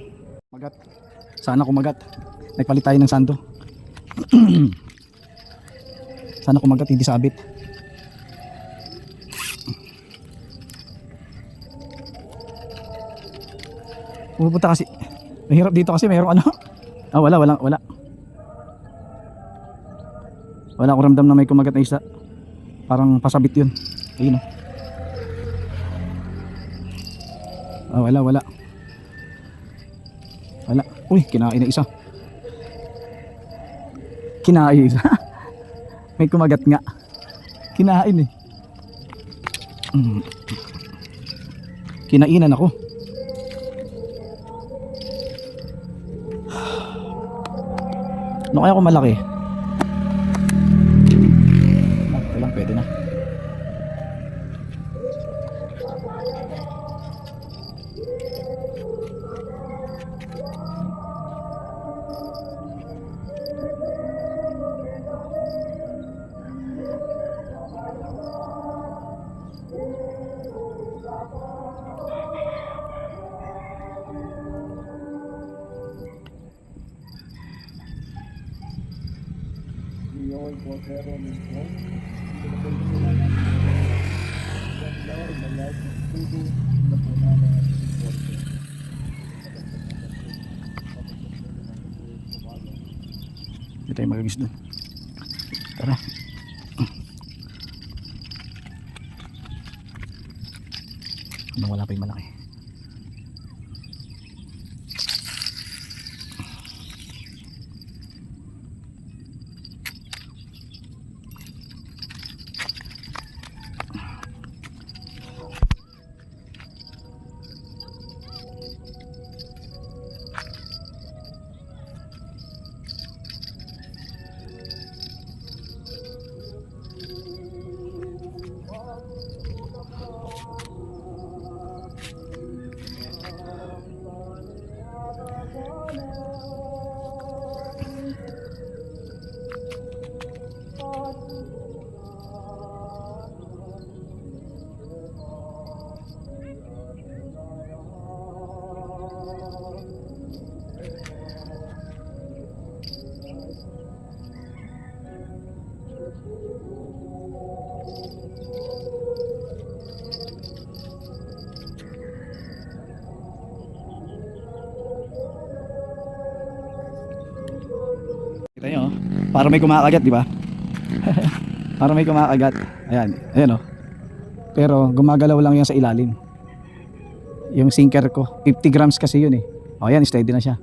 Magat. Sana kumagat. Nagpalit tayo ng sando. Sana kumagat, hindi sabit. Pupunta kasi. Mahirap dito kasi mayroong ano. Wala. Wala akong ramdam na may kumagat na isa. Parang pasabit yun. Ayun o. Wala. Uy, kinain na isa. May kumagat nga. Kinain eh. Kinainan ako. Ano kaya kung malaki? Cordero mismo. Pinapagod nila na ganda, umalag, tudo na po na importe. Hindi tayo magagis doon. Tara. Habang wala pa yung malaki. Kita nyo, para may kumakagat, di ba? Para may kumakagat. Ayan, ayan oh. Pero gumagalaw lang yan sa ilalim. Yung sinker ko, 50 grams kasi yun eh. O yan, steady na siya.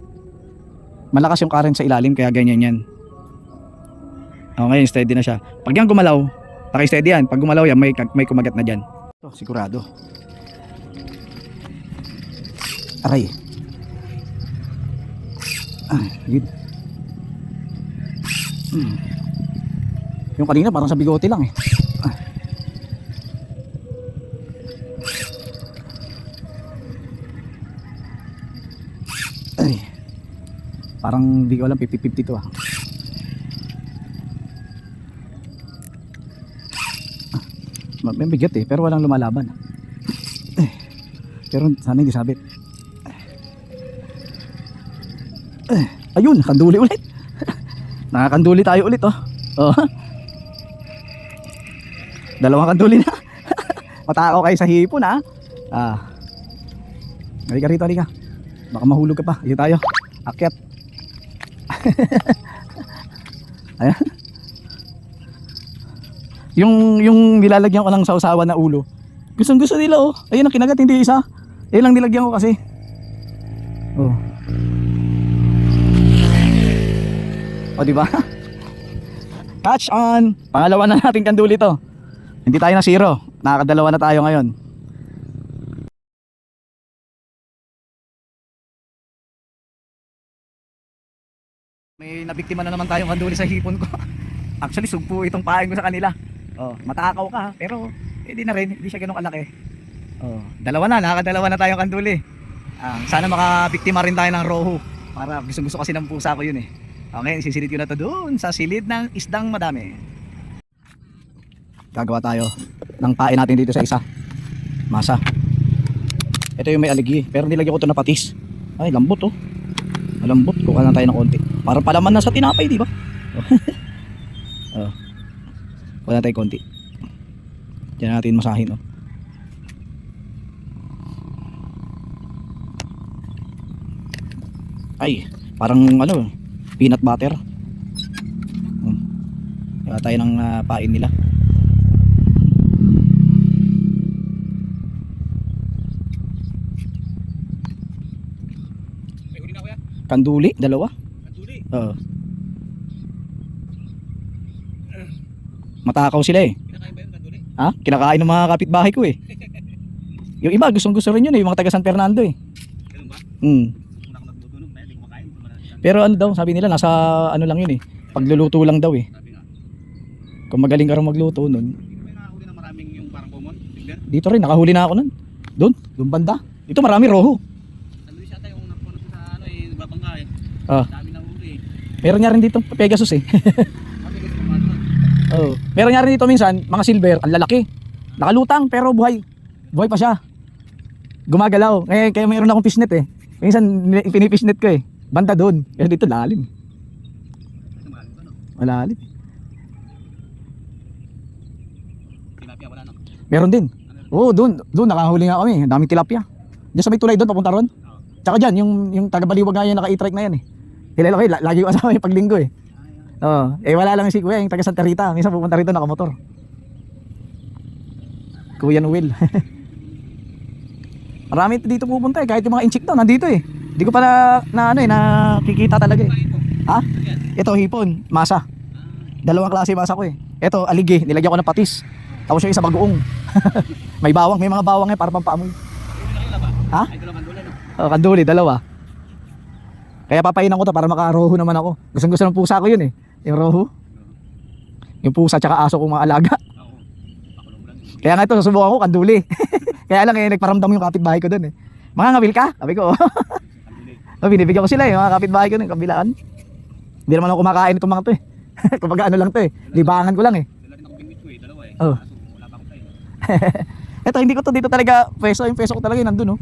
Malakas yung current sa ilalim, kaya ganyan yan. O ngayon, steady na siya. Pag yan gumalaw, paki-steady yan. Pag gumalaw yan, may kumagat na dyan. Ito, sigurado. Aray. Yun. Yung kanina parang sa bigote lang eh. Ay. Parang di ko alam 50-50 to ah. May bigat eh, pero walang lumalaban. Pero sana hindi sabit. Ayun, kanduli ulit. Nakakanduli tayo ulit oh. Oh. Dalawang kanduli na. Matakaw kayo sa hipon ha. Halika rito, halika. Baka mahulog ka pa. Dito tayo. Akyat. Ayan. Yung nilalagyan ko ng sausawan na ulo. Gustong gusto nila oh. Ayun ang kinagat, hindi isa. Ayun lang nilagyan ko kasi. Oh. O diba? Catch on. Pangalawa na natin kanduli to. Hindi tayo na zero. Nakakadalawa na tayo ngayon. May nabiktima na naman tayong kanduli sa hipon ko. Actually sugpo itong pain ko sa kanila. Oh, matakaw ka pero hindi na rin, hindi siya ganoon kalaki. Oh, dalawa na, nakakadalawa na tayong kanduli. Sana makabiktima rin tayo ng rohu. Para gusto kasi ng pusa ko yun eh. Okay, isisilid ko na to doon sa silid ng isdang madami. Gagawa tayo ng pain natin dito sa isa. Masa. Ito yung may aligi, pero nilagyan ko to na patis. Ay, lambot oh. Malambot, kuha lang tayo ng konti. Para palaman na sa tinapay, di ba? Oh. Kuha lang tayo konti. Diyan natin masahin oh. Ay, parang ano, peanut butter. Kaya tayo ng pain nila. May huli na kuya? Kanduli, dalawa. Kanduli? Oo. Matakaw sila eh. Kinakain ba yung kanduli? Ha? Kinakain ng mga kapitbahay ko eh. Yung iba gustong gusto rin yun eh, yung mga taga San Fernando eh. Ganun ba? Pero ano daw, sabi nila nasa ano lang yun eh. Pagluluto lang daw eh. Kung magaling ka rin magluto nun. May nakahuli na maraming yung parang common. Dito rin, nakahuli na ako nun. Doon banda. Dito marami roho. Ano siya tayo kung napuno sa ano eh, babangga eh. Dami na huli eh. Meron nga rin dito Pegasus eh. Oh. Meron nga rin dito minsan, mga silver, ang lalaki. Nakalutang pero buhay. Buhay pa siya. Gumagalaw. Kaya mayroon akong fishnet eh. Minsan pinipishnet ko eh. Banda doon. Kaya dito lalim. Malalim. Meron din. Oo, doon nakahuli nga kami. Ang daming tilapia. Diyan sa may tulay doon, papunta ron. Tsaka dyan, yung taga-Baliwag nga yan, naka-e-trike na yan eh. Kilala ko lagi ko kasama yung paglinggo eh. Oo, wala lang si Kuya, yung taga Santa Rita. Minsan pupunta rito nakamotor. Kuya Noel. Marami dito pupunta eh, kahit yung mga inchik daw, nandito eh. Hindi ko pa nakikita talaga eh. Ha? Ito, hipon, masa. Dalawang klase masa ko eh. Ito, aligi, nilagyan ko ng patis. Tapos yung isa bagoong. May bawang, may mga bawang eh, para pampaamoy. Ha? Oh, kanduli, dalawa. Kaya papainan ko to para makaroho naman ako. Gustong-gusto ng pusa ko yun eh. Yung roho. Yung pusa tsaka aso kong mga alaga. Kaya nga ito, susubukan ko, kanduli. Kaya lang eh, nagparamdam yung kapitbahay ko dun eh. Mga ngabil ka? Sabi ko. Oh, binibigyan ko sila eh, mga kapitbahay ko dun, kabilaan. Hindi naman ako kumakain itong mga to eh. Kumbaga ano lang to eh, libangan ko lang eh. Oh. Ito, hindi ko to dito talaga peso, yung peso ko talaga yun nandun oh.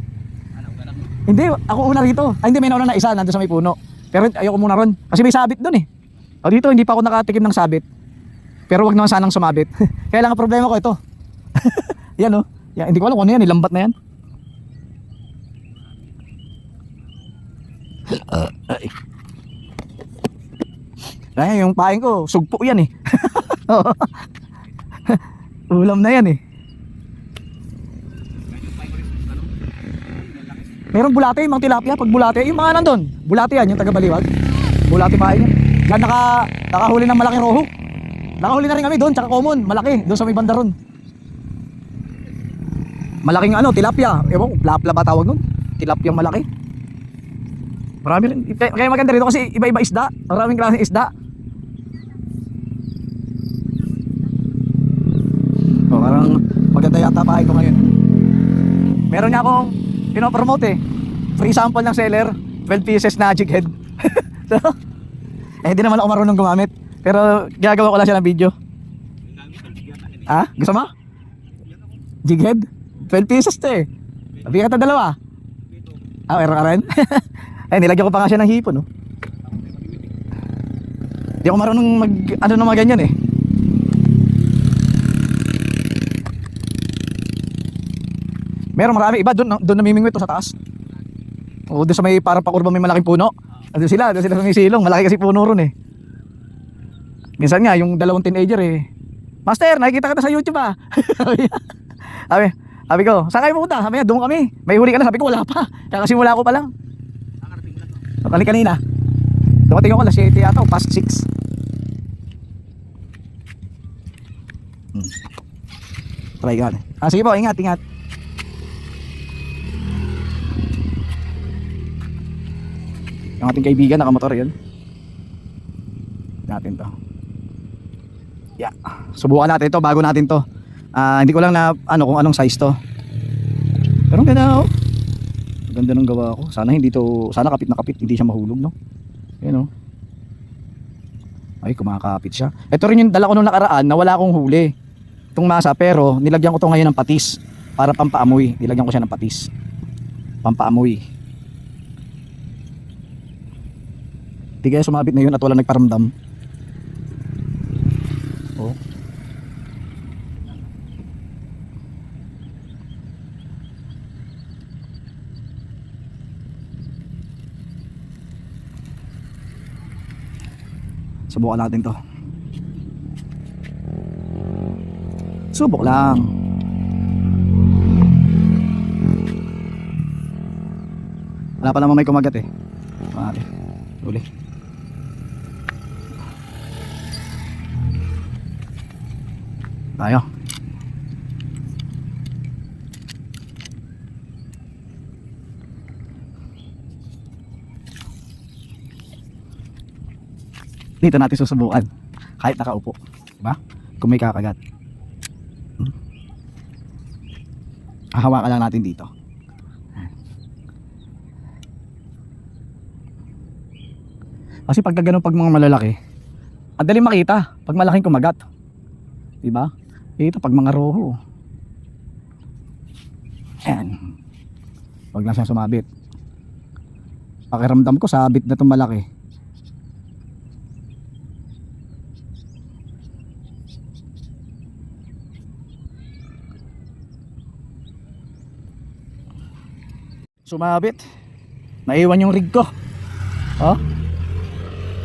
Hindi, ako una rito. Ay, hindi, may nauna na isa, nandun sa may puno. Pero ayoko muna ron, kasi may sabit dun eh. O dito, hindi pa ako nakatikim ng sabit. Pero wag naman sanang sumabit. Kaya lang ang problema ko ito. Yan oh. Yan, hindi ko alam kung ano yan, nilambat na yan. Ay, yung paing ko, sugpo yan eh. Ulam na yan eh. Meron bulate, yung mga tilapia, pag bulate, yung mga nandun, bulate yan, yung taga-Baliwag. Bulate paing yan. Yan nakahuli ng malaking roho. Nakahuli na rin kami doon, tsaka common, malaki, doon sa may banda ron. Malaking tilapia. Ewan ko, plapla ba tawag nun? Tilapia malaki. Marami rin. Kaya maganda rito kasi iba-iba isda. Maraming klaseng isda. Oh, parang maganda yata pahay ko ngayon. Meron niya akong pinopromote eh. Free sample ng seller, 12 pieces na jig head. So, hindi naman ako marunong gumamit. Pero gagawa ko lang siya ng video. Ha? Gusto mo? Jig head? 12 pieces to eh. Sabi ka dalawa. Meron ka rin? Ay, nilagyan ko pa nga siya ng hipon, no? Hindi ako marunong na mga ganyan eh. Meron marami iba doon namimingwit to sa taas. O doon sa may parang pakurba may malaking puno. Doon sila sa may silong, malaki kasi puno ron eh. Minsan nga yung dalawang teenager eh. Master, nakikita kita sa YouTube ah. Sabi ko, saan kayo pupunta? Sabi niya, doon kami. May huli ka na. Sabi ko, wala pa. Kakasimula ko pa lang. Kanina. Dumating ako, alas 7 yata, past 6. Try ka. Sige po, ingat. Yung ating kaibigan, nakamotor yun. Natin to. Yeah. Subukan natin to, bago natin to. Hindi ko lang na kung anong size to. Pero ang ganda oh. Ganda ng gawa ko. Sana kapit na kapit, hindi siya mahulog, no? Ayun oh. Ay, kumakapit siya. Ito rin yung dala ko nung nakaraan na wala akong huli. Itong masa, pero nilagyan ko to ngayon ng patis para pampaamoy. Nilagyan ko siya ng patis. Pampaamoy. Di kaya sumabit na yun at wala nagparamdam. Oh. Subukan natin to. Subok lang. Wala pa naman may kumagat eh. Mali. Uli. Tayo. Dito natin susubukan kahit nakaupo, diba? Kung may kakagat. Hahawakan lang natin dito. Kasi pag ganun, pag mga malalaki, ang dali makita pag malaking kumagat, diba? Ito pag mga roho, ayan, wag lang siyang sumabit. Pakiramdam ko sabit na itong malaki. Sumabit. Naiwan yung rig ko. Oh?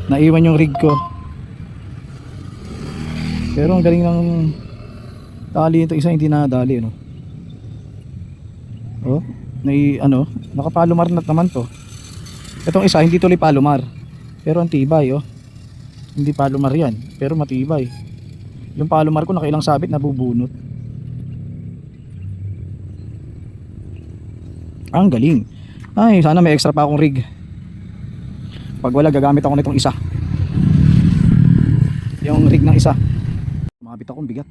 Naiwan yung rig ko. Pero ang galing ng tali ito, isa hindi nadali, no. Oh, nakapalumar na naman to. Itong isa hindi tuloy palumar. Pero ang tibay, oh. Hindi palumar 'yan, pero matibay. Yung palumar ko nakailang sabit nabubunot. Ang galing. Ay, sana may extra pa akong rig. Pag wala, gagamit ako nitong isa. Yung rig ng isa. Sumabit akong bigat.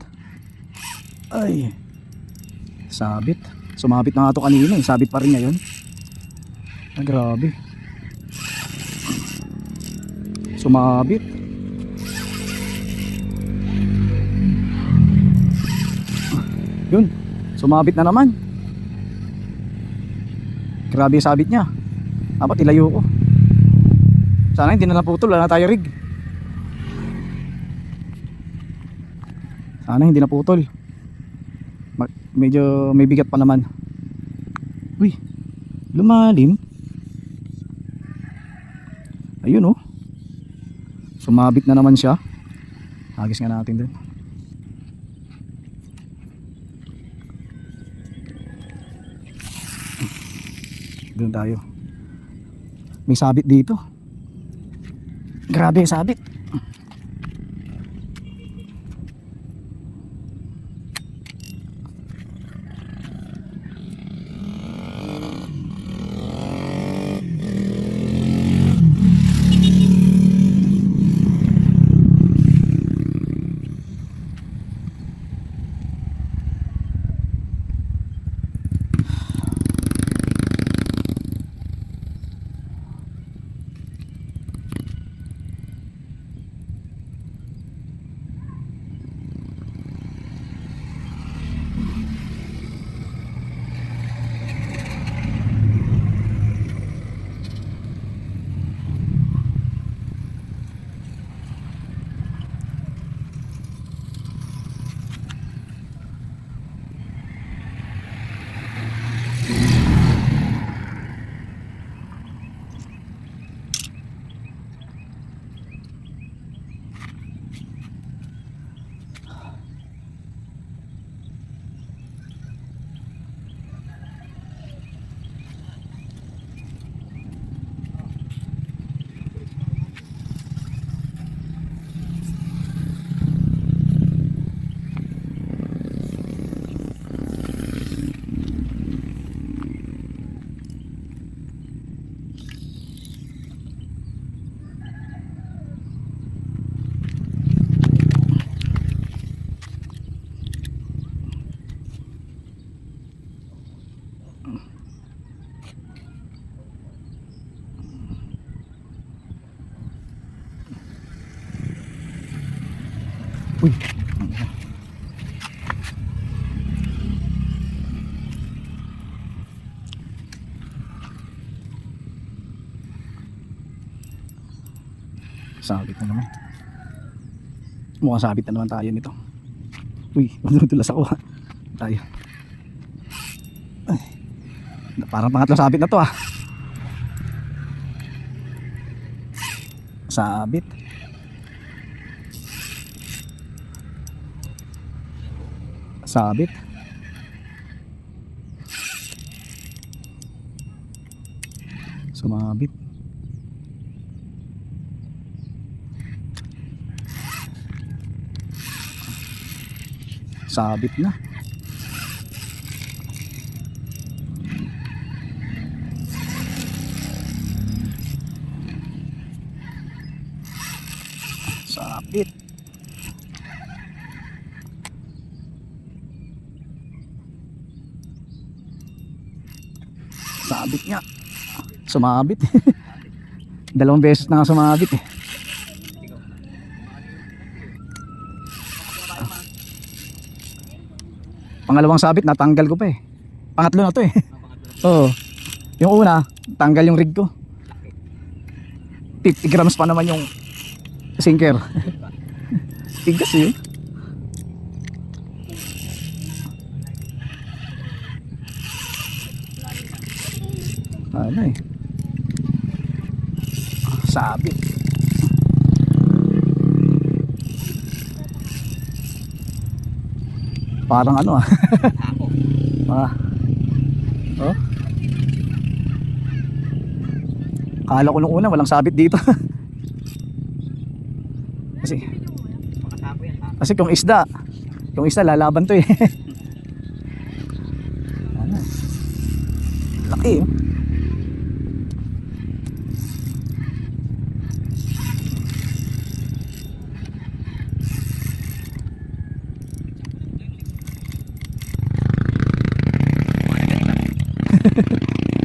Ay. Sabit. Sumabit na nga ito kanina eh. Sabit pa rin ngayon. Ay, grabe. Sumabit. Yun. Sumabit na naman. Grabe yung sabit niya. Dapat ilayo ko. Sana hindi na naputol. Wala na tayo rig. Sana hindi naputol. Medyo may bigat pa naman. Uy, lumalim. Ayun oh. Sumabit na naman siya. Hagis nga natin din. Doon tayo. May sabit dito. Grabe yung sabit. Uy. Sabit na naman. Mukhang sabit na naman tayo nito. Uy, madudulas ako ha. Tayo. Ay. Parang pangatlong sabit na to ah. Sabit. Sabit. Sumabit. Sabit na. Sabit. Sabit nga. Sumabit. Dalawang beses na nga sumabit eh. Pangalawang sabit natanggal ko pa eh. Pangatlo na to eh. Oo. Yung una, tanggal yung rig ko. 50 grams pa naman yung sinker. Tigas eh. Ano eh. Sabi. Parang ano ah. Ah. Oh. Akala ko nung una walang sabit dito. Kasi kung isda lalaban to eh. Ano? Laki eh.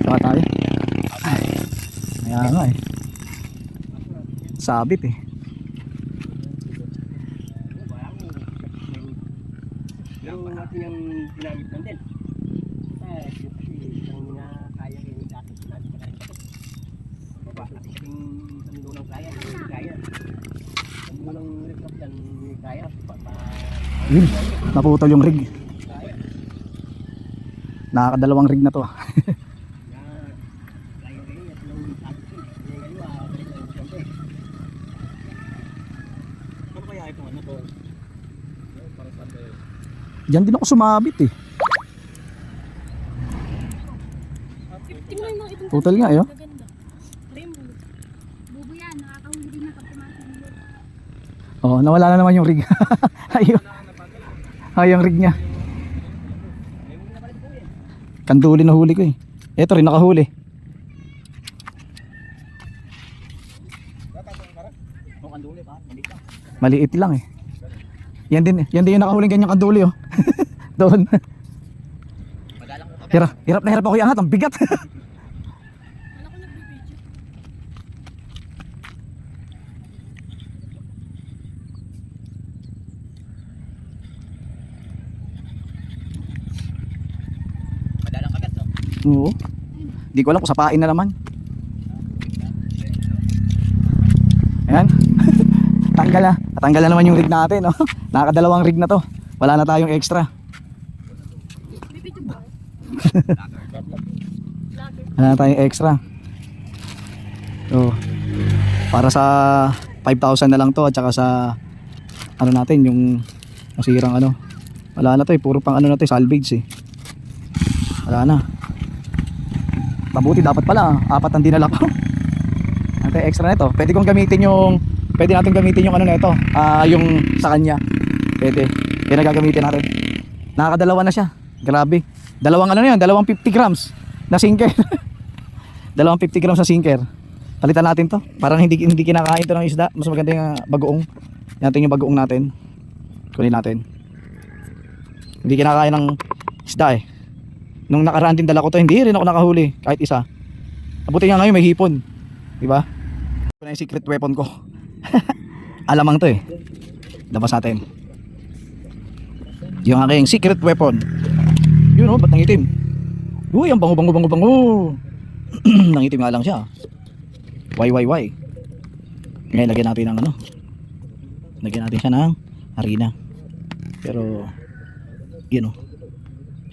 Saka tayo. Kaya nga eh. Sabit eh. Yung natin yung ginamit natin. Kasi yung mga kaya yung dati natin kaya. Baba natin yung dulang kaya, kaya. Ang dulang laptop yan kaya. Yun, naputol yung rig. Nakakadalawang rig na to. Diyan din ako sumabit eh. Tingnan mo itong Total nga eh. Oh. maganda. Rainbow. Bubo yan, nakakahuli din na pag tumatingin. Oh, nawala na naman yung rig. Ayun. Yung rig niya. Kanduli na huli ko eh. Ito rin nakahuli. Maliit lang eh. Yan din yung nakahuling ganyang kanduli oh. Doon. Hirap na hirap ako iangat, ang bigat. Ano ko nagbibideo? Madalang kagat no? Oo. Di ko alam kung sapain na naman. Ayan. Natanggal na naman yung rig natin oh. Nakakadalawang rig na to. Wala na tayong extra. Bibidyo ba? Wala na tayong extra. So, para sa 5,000 na lang to at saka sa ano natin yung nasirang ano. Wala na to eh, puro pang ano na to, salvage eh. Wala na. Mabuti dapat pala, 4 ang dinala ko. Ano tayo extra nito? Pwede natin gamitin yung ano nito, yung sa kanya. Pwede. Yan ang gagamitin natin. Nakakadalawa na siya. Grabe. Dalawang ano na yun, 50 grams na sinker. 50 grams na sinker. Palitan natin to. Parang hindi kinakain to ng isda. Mas maganda yung bagoong. Natin yung bagoong natin. Kunin natin. Hindi kinakain ng isda eh. Nung nakaraan din dala ko to, hindi rin ako nakahuli kahit isa. Abuti nga ngayon may hipon. Diba? Ito na yung secret weapon ko. Alamang to eh. Labas natin. Yung aking secret weapon. Yun oh, ba't nangitim? Uy, ang bango. Nangitim nga lang siya. Why? Ngayon lagyan natin ng ano. Lagyan natin siya ng harina. Pero yun oh.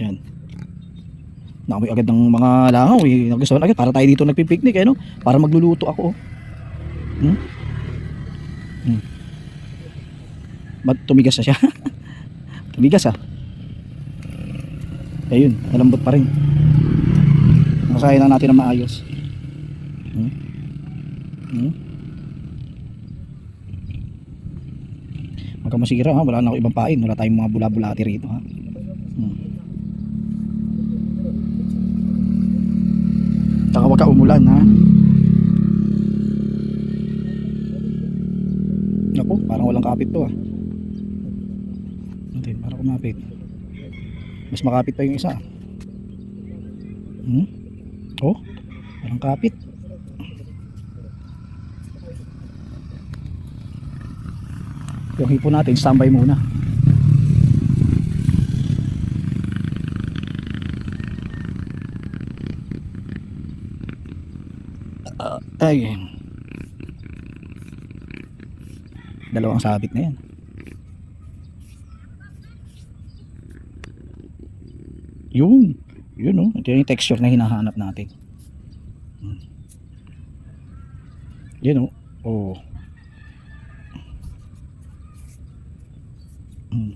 Yan. Nakamoy agad ng mga langaw eh. Nagustuhan agad para tayo dito nagpipiknik eh no. Para magluluto ako oh. Ba't tumigas na siya? Tumigas ah. Ayun, malambot pa rin. Masahin lang natin na maayos. Huwag ka masira ha, wala na ako ibang pain. Wala tayong mga bula-bulati rito ha. Saka huwag ka umulan ha. Naku, parang walang kapit to ah. Parang kumapit. Mas makapit pa yung isa. Oh, parang kapit. Yung hipo natin, standby muna. Ay. Dalawang sabit na yan. Yun oh, ito yung texture na hinahanap natin. Yun oh. Oh. Hmm.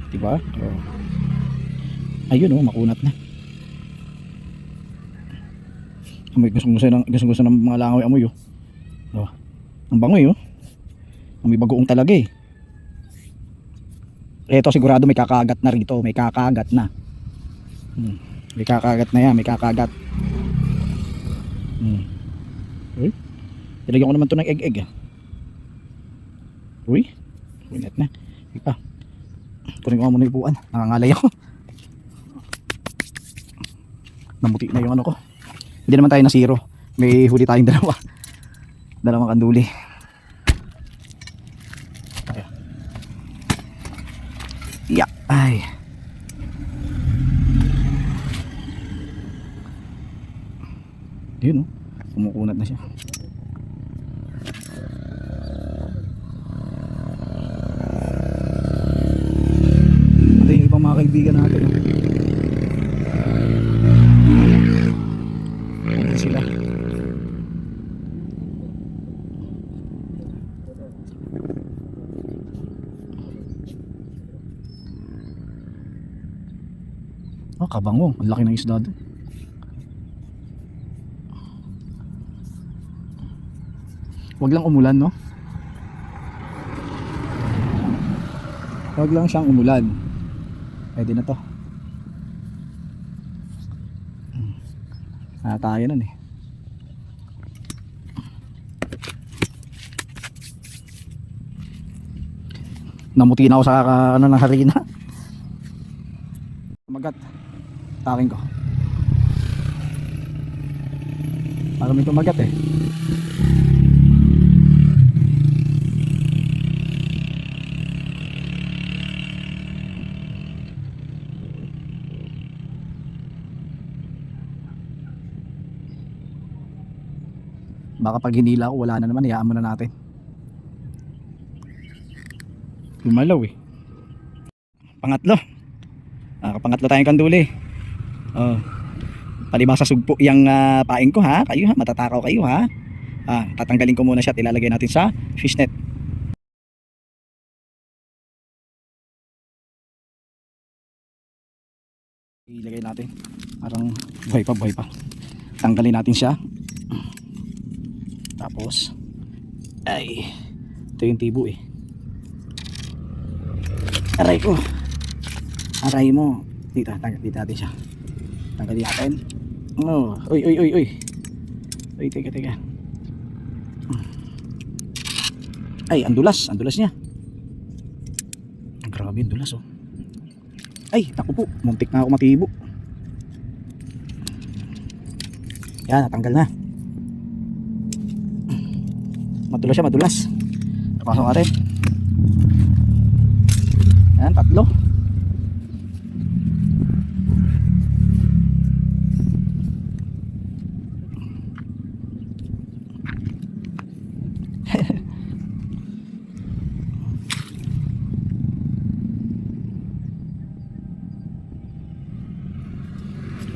Diba? Oh. Ayun oh, makunat na. Amoy, gusto ng mga langoy amoy oh. Oh. Ang bango oh. Amoy bagoong talaga eh. Eto sigurado may kakagat na rito, may kakagat na. May kakagat na yan, may kakagat. Uy, nilagyan ko naman to ng egg ah. Uy, ulit na. Ipa. Kunin ko muna yung upuan, nangangalay ako. Namuti na yung ano ko. Hindi naman tayo na zero. May huli tayong dalawa. Dalawang kanduli. Ayan. Yeah. Ay. Yun oh. Kumukunat na siya. Ito yung ibang mga kaibigan natin oh. Ayan sila. Oh, kabango. Ang laki ng isda doon. Wag lang umulan, no? Wag lang siyang umulan. Pwede na to. Tayo nun eh. Namuti na ako sa ano ng harina. Magat. Taking ko. Para may tumagat eh. Baka pag hinila ko wala na naman, hayaan muna natin. Lumalaw eh. Pangatlo. Pangatlo tayong kanduli. Oh. Palibasa sugpo yung paing ko ha. Kayo ha, matatakaw kayo ha. Tatanggalin ko muna siya at ilalagay natin sa fishnet. Ilagay natin. Parang buhay pa. Tanggalin natin siya. Tapos ay ito yung tibo eh. Aray ko. Aray mo. Dito natin siya. Tanggalin natin. Oh, uy. Uy, teka. Ay, ang dulas niya. Grabe, ang dulas oh. Ay, naku po, muntik na ako matibo. Yan, natanggal na. Madulas. Pasok natin. Yan, tatlo.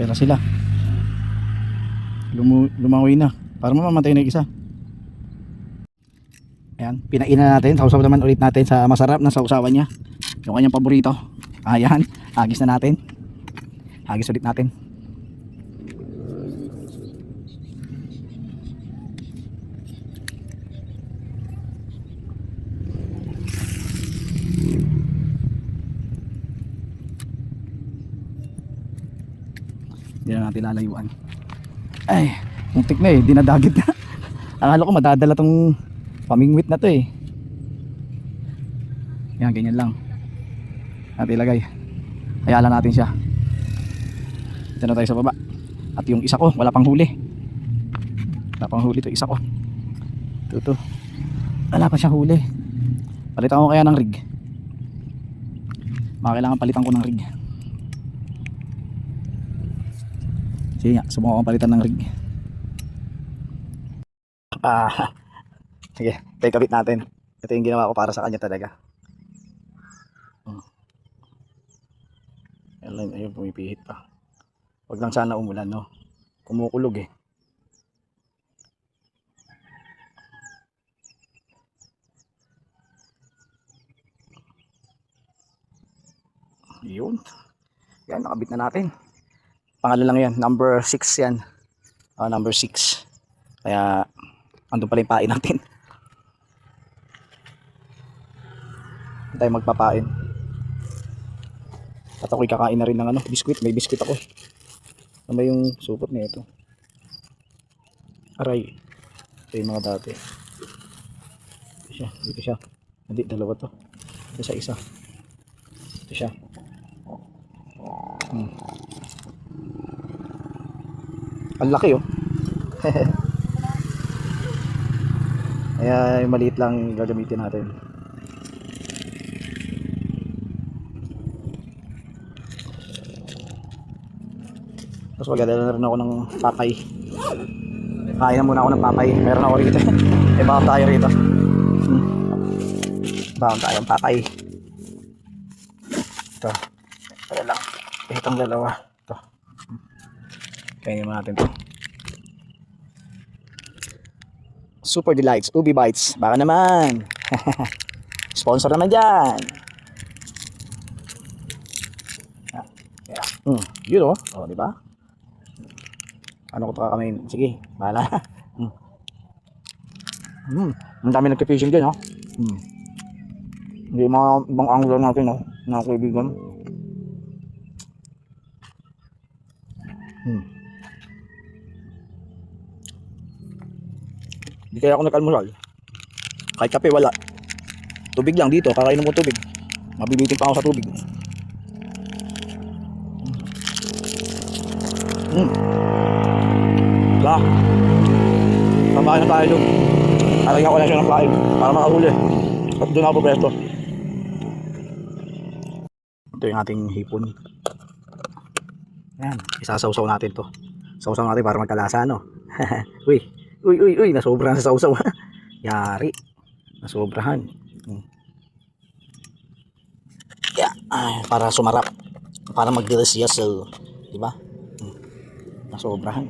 Pero sila lumawi na. Para mamamatay na yung isa. Ayan, pinain na natin. Sausaw naman ulit natin sa masarap na sausawan niya. Yung kanyang paborito. Ayan, hagis na natin. Hagis ulit natin. Hindi na natin lalayuan. Ay, muntik na eh, dinadagit na. Akala ko madadala tong pamingwit na to eh. Yan, ganyan lang. Natin ilagay. Hayaan lang natin siya. Dito na tayo sa baba. At yung isa ko, wala pang huli. Wala pang huli to isa ko. Ito. Wala pa siya huli. Palitan ko kaya ng rig. Kailangan palitan ko ng rig. Sige nga, subukan ko palitan ng rig. Sige, take a bit natin. Ito yung ginawa ko para sa kanya talaga. Ayun, pumipihit pa. Wag lang sana umulan, no? Kumukulog eh. Yun. Yan, nakabit na natin. Pangalan lang yan. Number 6 yan. Number 6. Kaya, andun pala yung pain natin. Hindi tayo magpapain. At ako'y kakain na rin ng biskuit. May biskuit ako. Ano ba yung supot niya ito? Aray. Ito yung mga dati. Dito siya. Hindi, dalawa to. Ito sa isa. Ito siya. Ang laki oh. Kaya yung maliit lang gagamitin natin. Tapos magdadala na rin ako ng papay. Kain na muna ako ng papay. Meron ako rito. Eh bakit tayo rito? Bakit tayong papay? Ito. Ito lang. Itong dalawa. Ito. Kainin mo natin ito. Super Delights, Ubi Bites. Baka naman. Sponsor naman dyan. Yun oh. Oh, di ba? Ano ko ito kakamain? Sige, bahala. Ang dami nagka-fishing dyan, oh. Hindi mga ibang angler natin, oh. Mga kaibigan. Hindi kaya ako nag-almusal. Kahit kape, wala. Tubig lang dito, kakainom ko tubig. Mabibitin pa ako sa tubig. Wala. Pambahan na tayo doon. Talagyan ko lang siya ng pain para makahuli. At doon ako pwesto. Ito yung ating hipon. Yan, isasawsaw natin to. Sausaw natin para magkalasa, no? Uy, nasobrahan sa sausaw. Yari. Nasobrahan. Yeah, para sumarap. Para mag-delicious, di ba? Nasobrahan.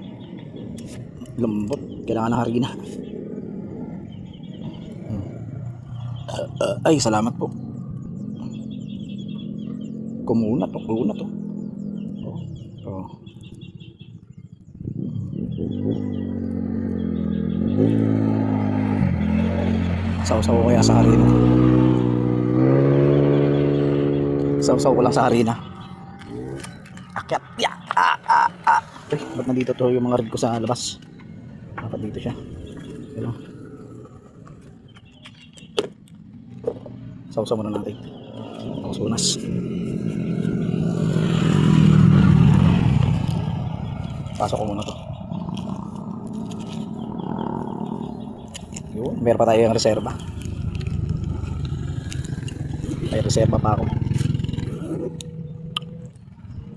Lambot. Kailangan ng harina. Ay, salamat po. Kumunat to. Oh. Sausaw ko kaya sa harina. Sausaw ko lang sa harina. Akyat. Yeah. Ba't nandito to yung mga red ko sa labas? Dapat dito siya. Ano? Sausaw muna natin. Sunas. Pasok ko muna to. Yun, meron pa tayo yung reserva. May reserva pa ako.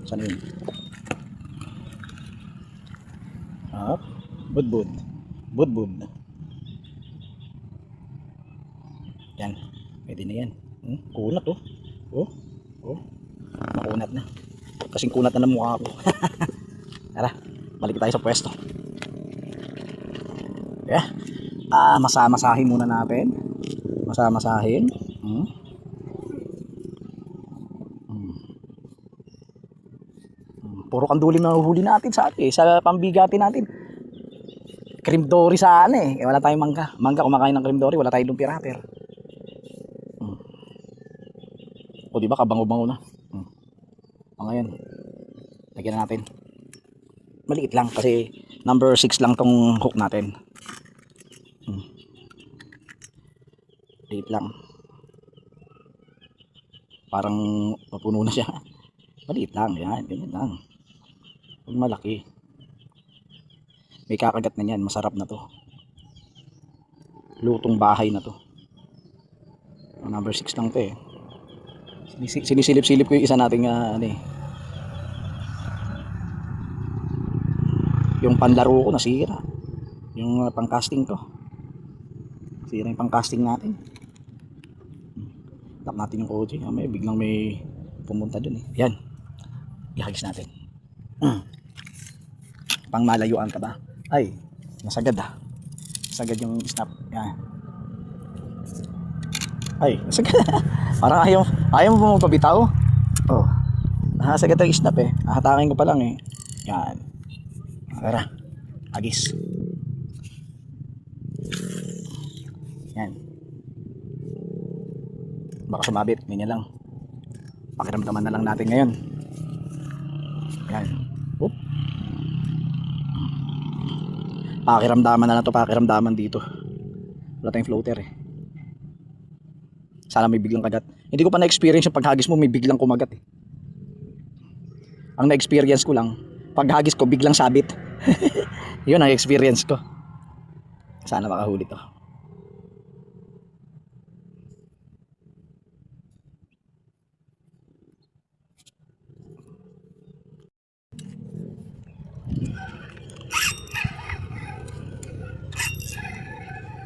Saan yun? Budbud. Yan. Pwede na yan. Kunat oh. Oh. Nakunat na. Kasing kunat na ng mukha ko. Tara, balik tayo sa pwesto. Yeah. Masamasahin muna natin. Masamasahin. Puro kanduling na huli natin sa pambigati natin. Cream dory sana eh. Wala tayong mangga. Kumakain ng cream dory, wala tayong lumpirater. O diba kabango-bango na. Ngayon, lagyan na natin. Maliit lang kasi number 6 lang tong hook natin. Maliit lang. Parang mapuno na siya. Maliit lang, yan, ganyan lang. Huwag malaki. May kakagat na yan, masarap na to. Lutong bahay na to. Number 6 lang to eh. Sinisilip-silip ko yung isa nating yung panlaro ko nasira. Yung pang-casting ko. Sira yung pang-casting natin. Tap natin yung kotse. Biglang may pumunta dun eh. Yan. ihagis natin. Pang malayuan ka ba? Ay, nasagad ah. Nasagad yung snap. Yan. Ay, nasagad. Parang ayaw mo magpabitaw. Oh, nasagad ang snap eh. Hahatakin ko pa lang eh. Yan. Tara, agis. Yan. Baka sumabit, ganyan lang. Pakiramdaman na lang natin ngayon. Yan. Oop. Pakiramdaman na lang to, pakiramdaman dito. Wala tayong floater eh. Sana may biglang kagat. Hindi ko pa na-experience yung paghagis mo may biglang kumagat eh. Ang na-experience ko lang, paghagis ko biglang sabit. Yun ang experience ko. Sana makahuli to.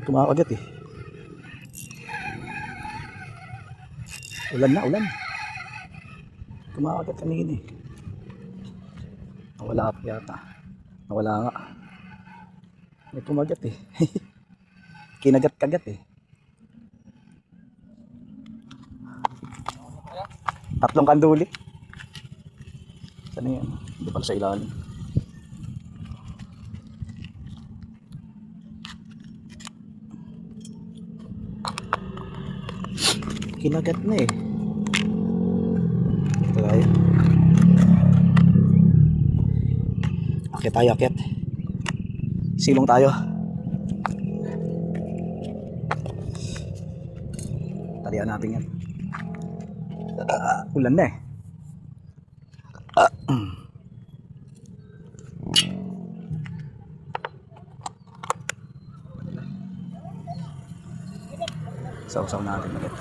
Kumakagat eh. Ulan na, ulan. Kumakagat kanina eh. Nawala yata. Nawala nga. May kumagat eh. Kinagat-kagat eh. Tatlong kanduli. Saan yan? Hindi pala sa ilalim. Kinagat na eh. Ito tayo. Akit tayo, akit. Silong tayo. Talian natin yan. Ulan na eh. Sausaw natin ulit.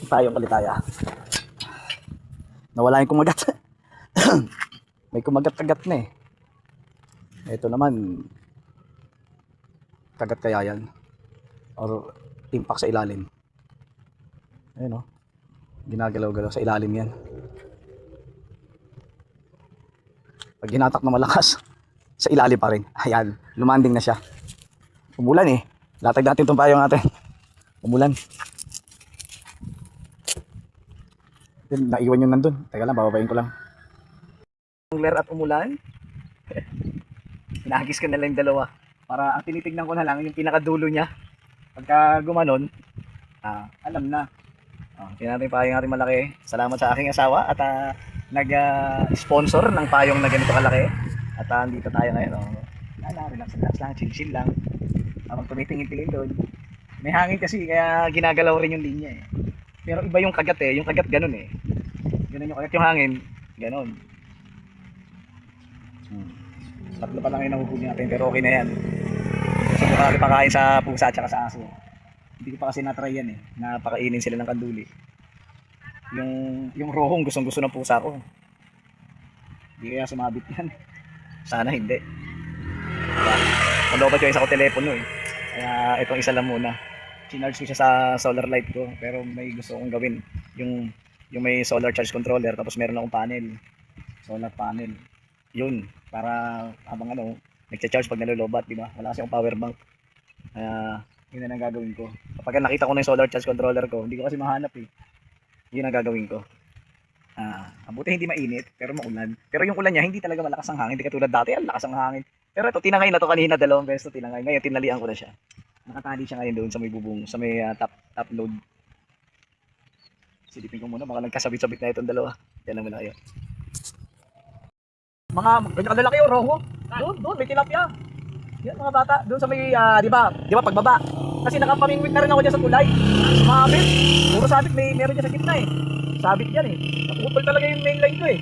Tayo palitaya. Nawala yung kumagat. May kumagat-kagat na eh. Ito naman kagat kaya yan or timpak sa ilalim. Ayun oh. Ginagalaw-galaw sa ilalim yan. Pag ginatak na malakas, sa ilalim pa rin. Ayan, lumanding na siya. Umulan eh. Latag natin itong payong natin. Umulan. Naiwan yung nandun. Teka lang, bababayin ko lang. Ler at umulan. Hinagis ko na lang yung dalawa. Para ang tinitignan ko na lang yung pinakadulo niya. Pagka gumanon, alam na. Tingnan natin yung payong natin malaki. Salamat sa aking asawa at nag-sponsor ng payong na ganito kalaki. At dito tayo ngayon. Relax lang, chill lang. Habang tumitingin-tingin doon. May hangin kasi kaya ginagalaw rin yung linya eh. Pero iba yung kagat eh. Yung kagat ganun eh. Ganun yung kagat, yung hangin. Ganun. Tatlo pa lang yung nahuhuli natin. Pero okay na yan. Gusto ko kasi pakain sa pusa at saka sa aso. Hindi ko pa kasi natry yan eh. Napakainin sila ng kanduli. Yung rohong gustong gusto ng pusa ko. Hindi kaya sumabit yan. Sana hindi. Kalobat ko isa ko telepono eh. Kaya itong isa lang muna. Chinarge ko siya sa solar light ko, pero may gusto kong gawin yung may solar charge controller, tapos meron akong panel, solar panel, yun para habang nagcha-charge pag nalulobat, di ba? Wala kasi akong power bank, Yun na ang gagawin ko. Kapag nakita ko na yung solar charge controller ko, hindi ko kasi mahanap eh. Yun ang gagawin ko. Mabuti hindi mainit, pero maulan. Pero yung ulan niya, hindi talaga malakas ang hangin. Hindi katulad dati, ang lakas ang hangin. Pero ito, tinangay na to kanina, 2 beses to tinangay. Ngayon, tinalian ko na siya. Nakatali siya ngayon doon sa may bubong, sa may top load. Silipin ko muna, baka nagkasabit-sabit na itong dalawa. Yan lang muna kayo. Mga ganyan kalalaki yung roho. Doon, may tilapia. Yan mga bata, doon sa may, di ba pagbaba. Kasi nakapamingwit na rin ako dyan sa tulay. Sumabit. Puro sabit, meron dyan sa gitna eh. Sabit yan eh. Naputol talaga yung main line ko eh.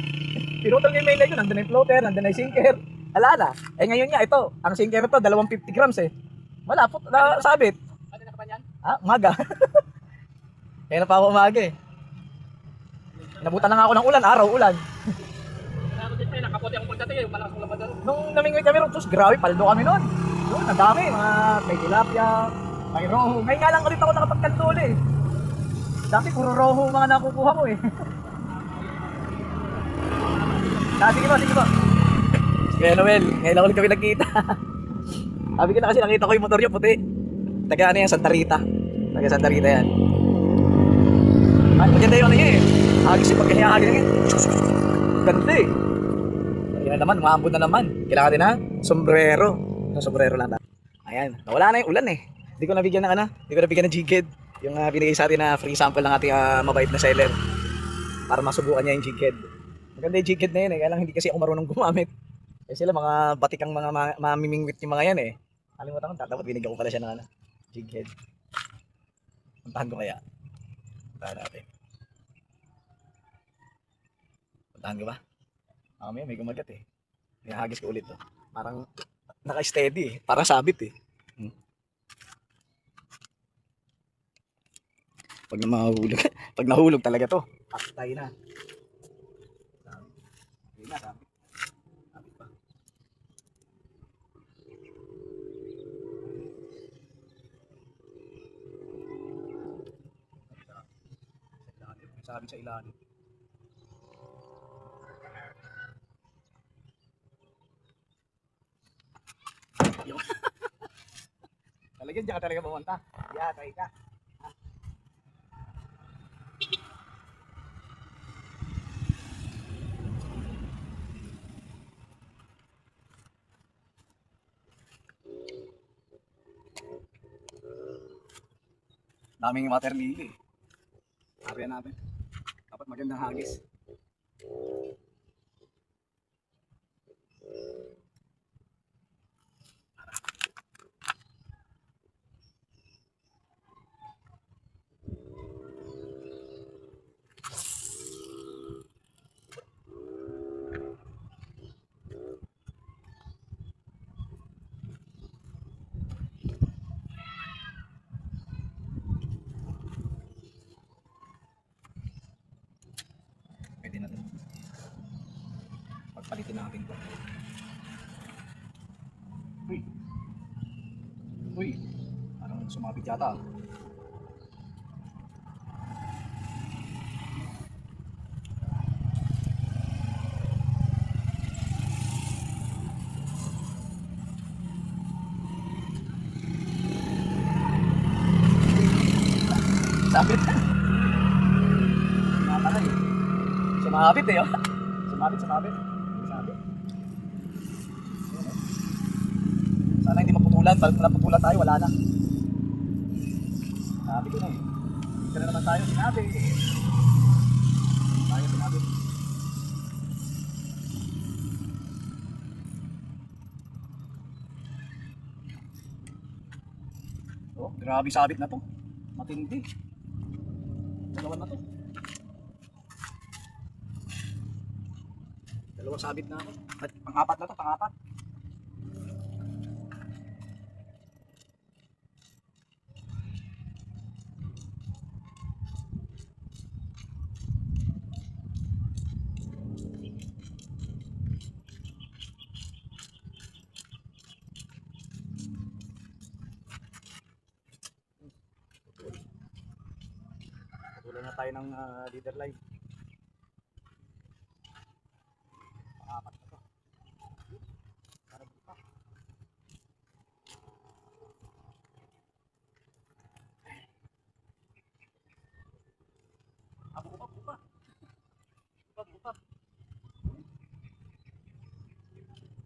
Pinutol ko yung main line ko, nandun na yung floater, nandun na yung sinker. Ala na. Eh ngayon nga, ito, ang sinker ito, 250 grams eh. Wala, sabit. Ano na ka ba yan? Umaga. Kaya na pa ako umaga eh. Nabutan na nga ako ng ulan, araw, ulan. Ako din tayo, nakapote ang pagdating yung malakas ng labador. Nung namingwit kami ron, sus, grabe, paldo kami nun. Doon, ang dami, may tilapia, may roho. Ngayon nga lang ulit ako nakapagkanto ulit. Dati puro roho mga nakukuha ko eh. Sige ba. Kaya Noel, ngayon lang ulit kami nagkita. Sabi ko na kasi nakita ko yung motor niya puti. Taga ano yan, Santa Rita. Taga Santa Rita yan. Ay, maganda yung ano niya eh. Hagis yung pagkahihagis niya. Ganda eh. Yan na naman, maambon na naman. Kailangan din ha, sombrero. Sombrero lang. Ayan, nawala na yung ulan eh. Hindi ko nabigyan ng jighead. Yung binigay sa atin na free sample ng ating mabait na seller. Para masubukan niya yung jighead. Maganda yung jighead na yun eh. Kaya lang hindi kasi ako marunong gumamit. Eh sila mga batikang mga mamimingwit yung mga yan eh. Kalimutan ko, dapat binigyan ko pala siya ng jighead. Puntahan ko kaya. Puntahan natin. Puntahan ko ba? May kumagat eh. Hagis ko ulit to. Parang naka-steady eh. Parang sabit eh. Pag nahulog talaga to, patay na. Hindi na, sabit. Sabit pa. Sabit sa ilalim. Talagang diyan ka talaga pumunta. Try ka. Daming water lily. Sabi natin. Dapat magandang hagis. Pwede na ito. Pagpalitin natin ito. Uy, parang sumabit yata. Sabit. Nakakay. Sumabit eh, oh. Sumabit. Sabit. Sana hindi maputulan. Pag naputulan tayo, wala na. Sabi ko na eh. Dito na naman tayo sinabi. Oh, grabe sabit na to. Matindi. Dalawa na to. Dalawang sabit na ako. At pang-apat na to, pang-apat. Tutulan na tayo ng leader line. Pang-apat na to. Para buka.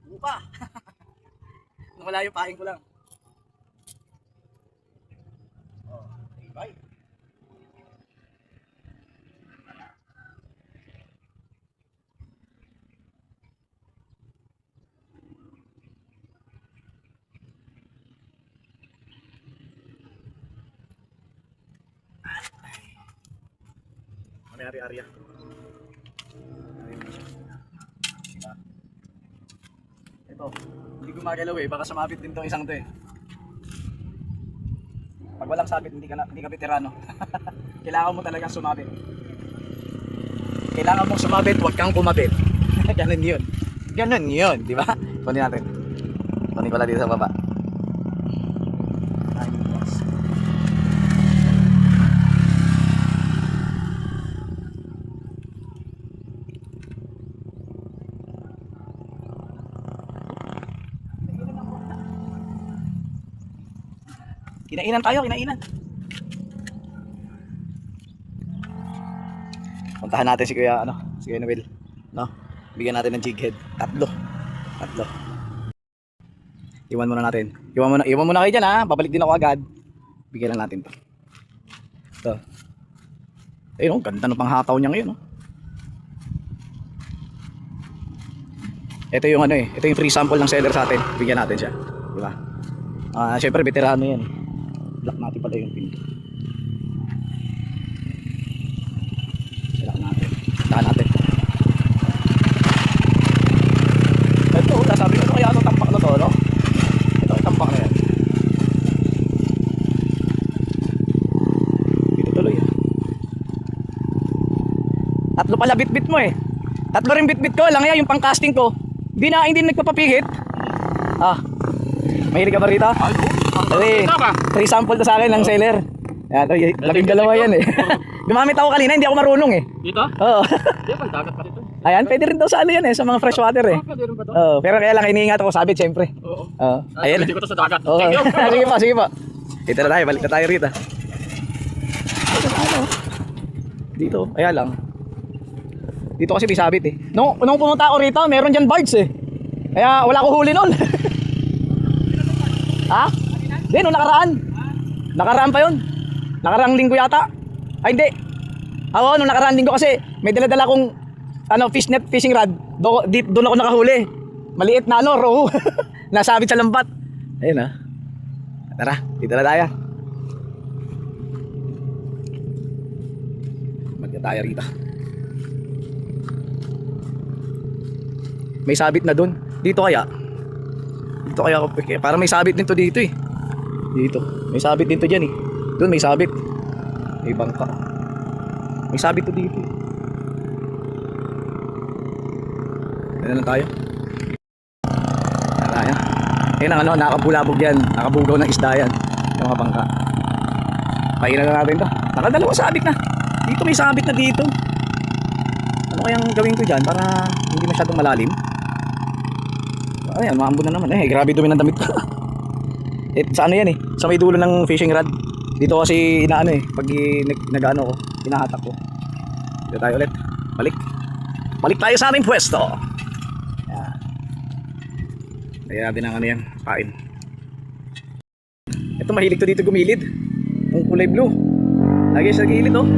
Buka. Wala yung paing ko lang. Oh, bye. Ari-ari-ari. Ito, hindi gumagalaw eh, baka sumabit din tong isang to eh. Pag walang sabit, hindi ka veterano. Kailangan mo talagang sumabit. Kailangan mong sumabit, huwag kang kumabit. Ganun yun. Ganun yun, di ba? Kunin natin. Kunin ko lang dito sa baba. Kinainan tayo, kinainan. Puntahan natin si Kuya Noel, no? Bigyan natin ng jig head. Tatlo. Iwan muna natin. Iwan muna kayo diyan ha. Babalik din ako agad. Bigyan lang natin 'to. Ito. Ayun, ganda ng panghataw niya ngayon, no? Ito yung ito yung free sample ng seller sa atin. Bigyan natin siya, di ba? Syempre veterano 'yan. Lock natin pala yung pinto. Lock natin. Tahan natin. Ito, sabi ko kaya itong tampak na to, no? Ito, yung tampak na yan. Dito tuloy, ah. Tatlo pala bit-bit mo eh. Tatlo rin bit-bit ko. Lang yan, yung pang-casting ko. Hindi nagpapapihit. Mahilig ka ba rito? Free sample to sa akin ng seller. Yan, labing dalawa yan eh. Gumamit ako kanina, hindi ako marunong eh. Dito? Oo. Di ba, dagat pa dito? Ayan, pwede rin daw sa yan eh, sa mga fresh water eh. Pwede rin ba to? Oo, pero kaya lang iniingat ako sabit syempre. Oo. Oo. Ayan. Pwede ko to sa dagat. Oo. Thank you. Sige po. Dito na tayo, balik na tayo rito. Dito, ayan lang. Dito kasi may sabit eh. Nung pumunta ako rito, meron dyan barge eh. Kaya wala ko huli nun. Ha? Hindi, nung nakaraan. Nakaraan pa yun. Nakaraang linggo yata. Ay hindi. Ako, nung nakaraang linggo kasi may dala-dala kong fishing rod. Doon ako nakahuli. Maliit na row. Nasabit sa lambat. Ayun ah. Tara, dito na tayo. Magka tayo rito. May sabit na doon. Dito kaya para may sabit din to dito eh. Dito. May sabit din to diyan eh. Doon may sabit. May bangka. May sabit to dito eh. Ano tayo? Ayan. Ayun ang nakabulabog yan. Nakabugaw ng isda yan. Yung mga bangka. Painan na natin to. Nakadalawa sabit na. Dito may sabit na dito. Ano kayang gawin ko dyan para hindi masyadong malalim? Ayan, maambon na naman. Grabe dumi ng damit ko. Sa yan eh. Sa may dulo ng fishing rod. Dito kasi pag nag-ano ko, hinahatak ko. Dito tayo ulit. Balik tayo sa ating pwesto. Ayan. Lagyan natin ng yan, pain. Ito mahilig to dito gumilid. Yung kulay blue. Lagi sa gilid oh.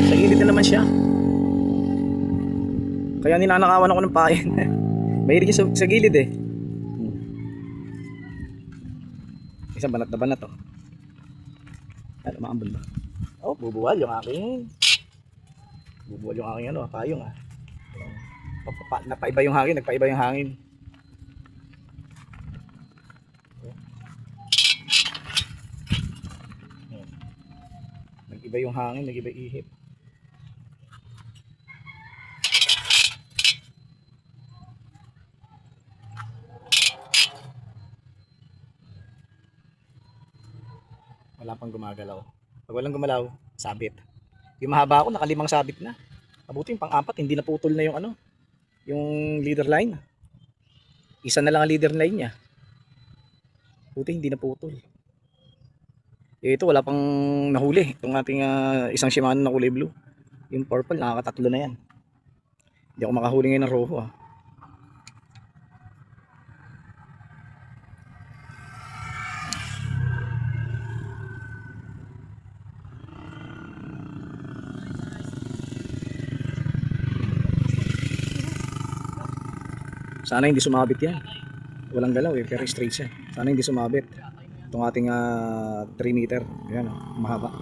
Sa gilid na naman siya. Kaya ninanakawan ako ng pain. Mahilig sa gilid eh. Isang banat na banat oh. Ano, maambon ba? Oh, bubuwal yung aking. Bubuwal yung aking payong ah. Napaiba yung hangin, nagpaiba yung hangin. Nag-iba yung hangin, nag-iba ihip. Wala pang gumagalaw. Pag walang gumalaw, sabit. Yung mahaba ako, nakalimang sabit na. Mabuti yung pang-apat, hindi naputol na yung yung leader line. Isa na lang ang leader line niya. Buti hindi naputol. Ito wala pang nahuli. Itong ating isang Shimano na kulay blue. Yung purple, nakakatatlo na yan. Hindi ako makahuli ngayon ng roho ah. Sana hindi sumabit yan. Walang galaw eh, pero straight siya. Sana hindi sumabit. Itong ating 3 meter. Ayan, mahaba.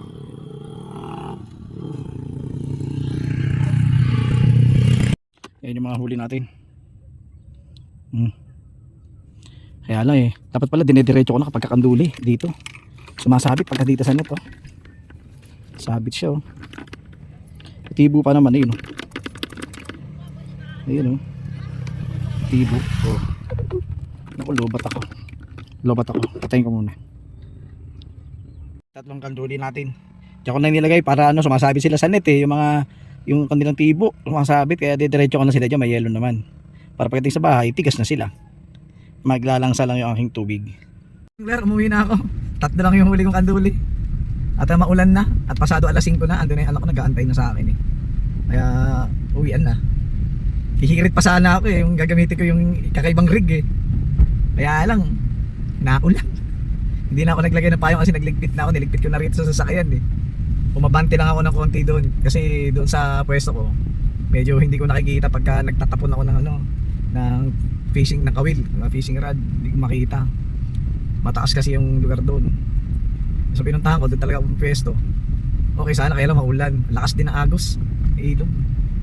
Ayan yung mga huli natin. Kaya lang eh. Dapat pala dinediretso ko na kapag kakanduli dito. Sumasabit pagka dito sa net oh. Sabit siya oh. Tibo pa naman ayun oh. Ayun oh. Tibo. Oh. Naku, lobat ako. Patayin ko muna. Tatlong kanduli natin. Diyan ko na nilagay para ano, sumasabit sila sa net eh. Yung kanilang tibo, sumasabit. Kaya didiretso ko na sila dyan. May yellow naman. Para pagdating sa bahay, tigas na sila. Maglalangsa lang yung aking tubig. Claire, umuwi na ako. 3 lang yung huli kong kanduli. At maulan na. At pasado alas 5 na. Andun na yung anak ko, nag-aantay na sa akin eh. Kaya uwian na. Hihirit pa sana ako eh, yung gagamitin ko yung kakaibang rig eh. Kaya lang, naulan. Hindi na ako naglagay ng payong kasi nagligpit na ako, niligpit ko na rito sa sasakyan eh. Umabante lang ako ng konti doon kasi doon sa pwesto ko, medyo hindi ko nakikita pagka nagtatapon ako ng ng fishing, ng kawil, ng fishing rod, hindi ko makita. Mataas kasi yung lugar doon. So pinuntahan ko, doon talaga ang pwesto. Okay sana, kaya lang maulan. Lakas din ng agos, ilog.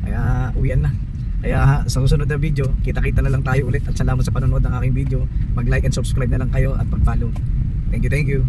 Kaya uwian na. Kaya sa susunod na video, kita-kita na lang tayo ulit at salamat sa panonood ng aking video. Mag-like and subscribe na lang kayo at mag-follow. Thank you.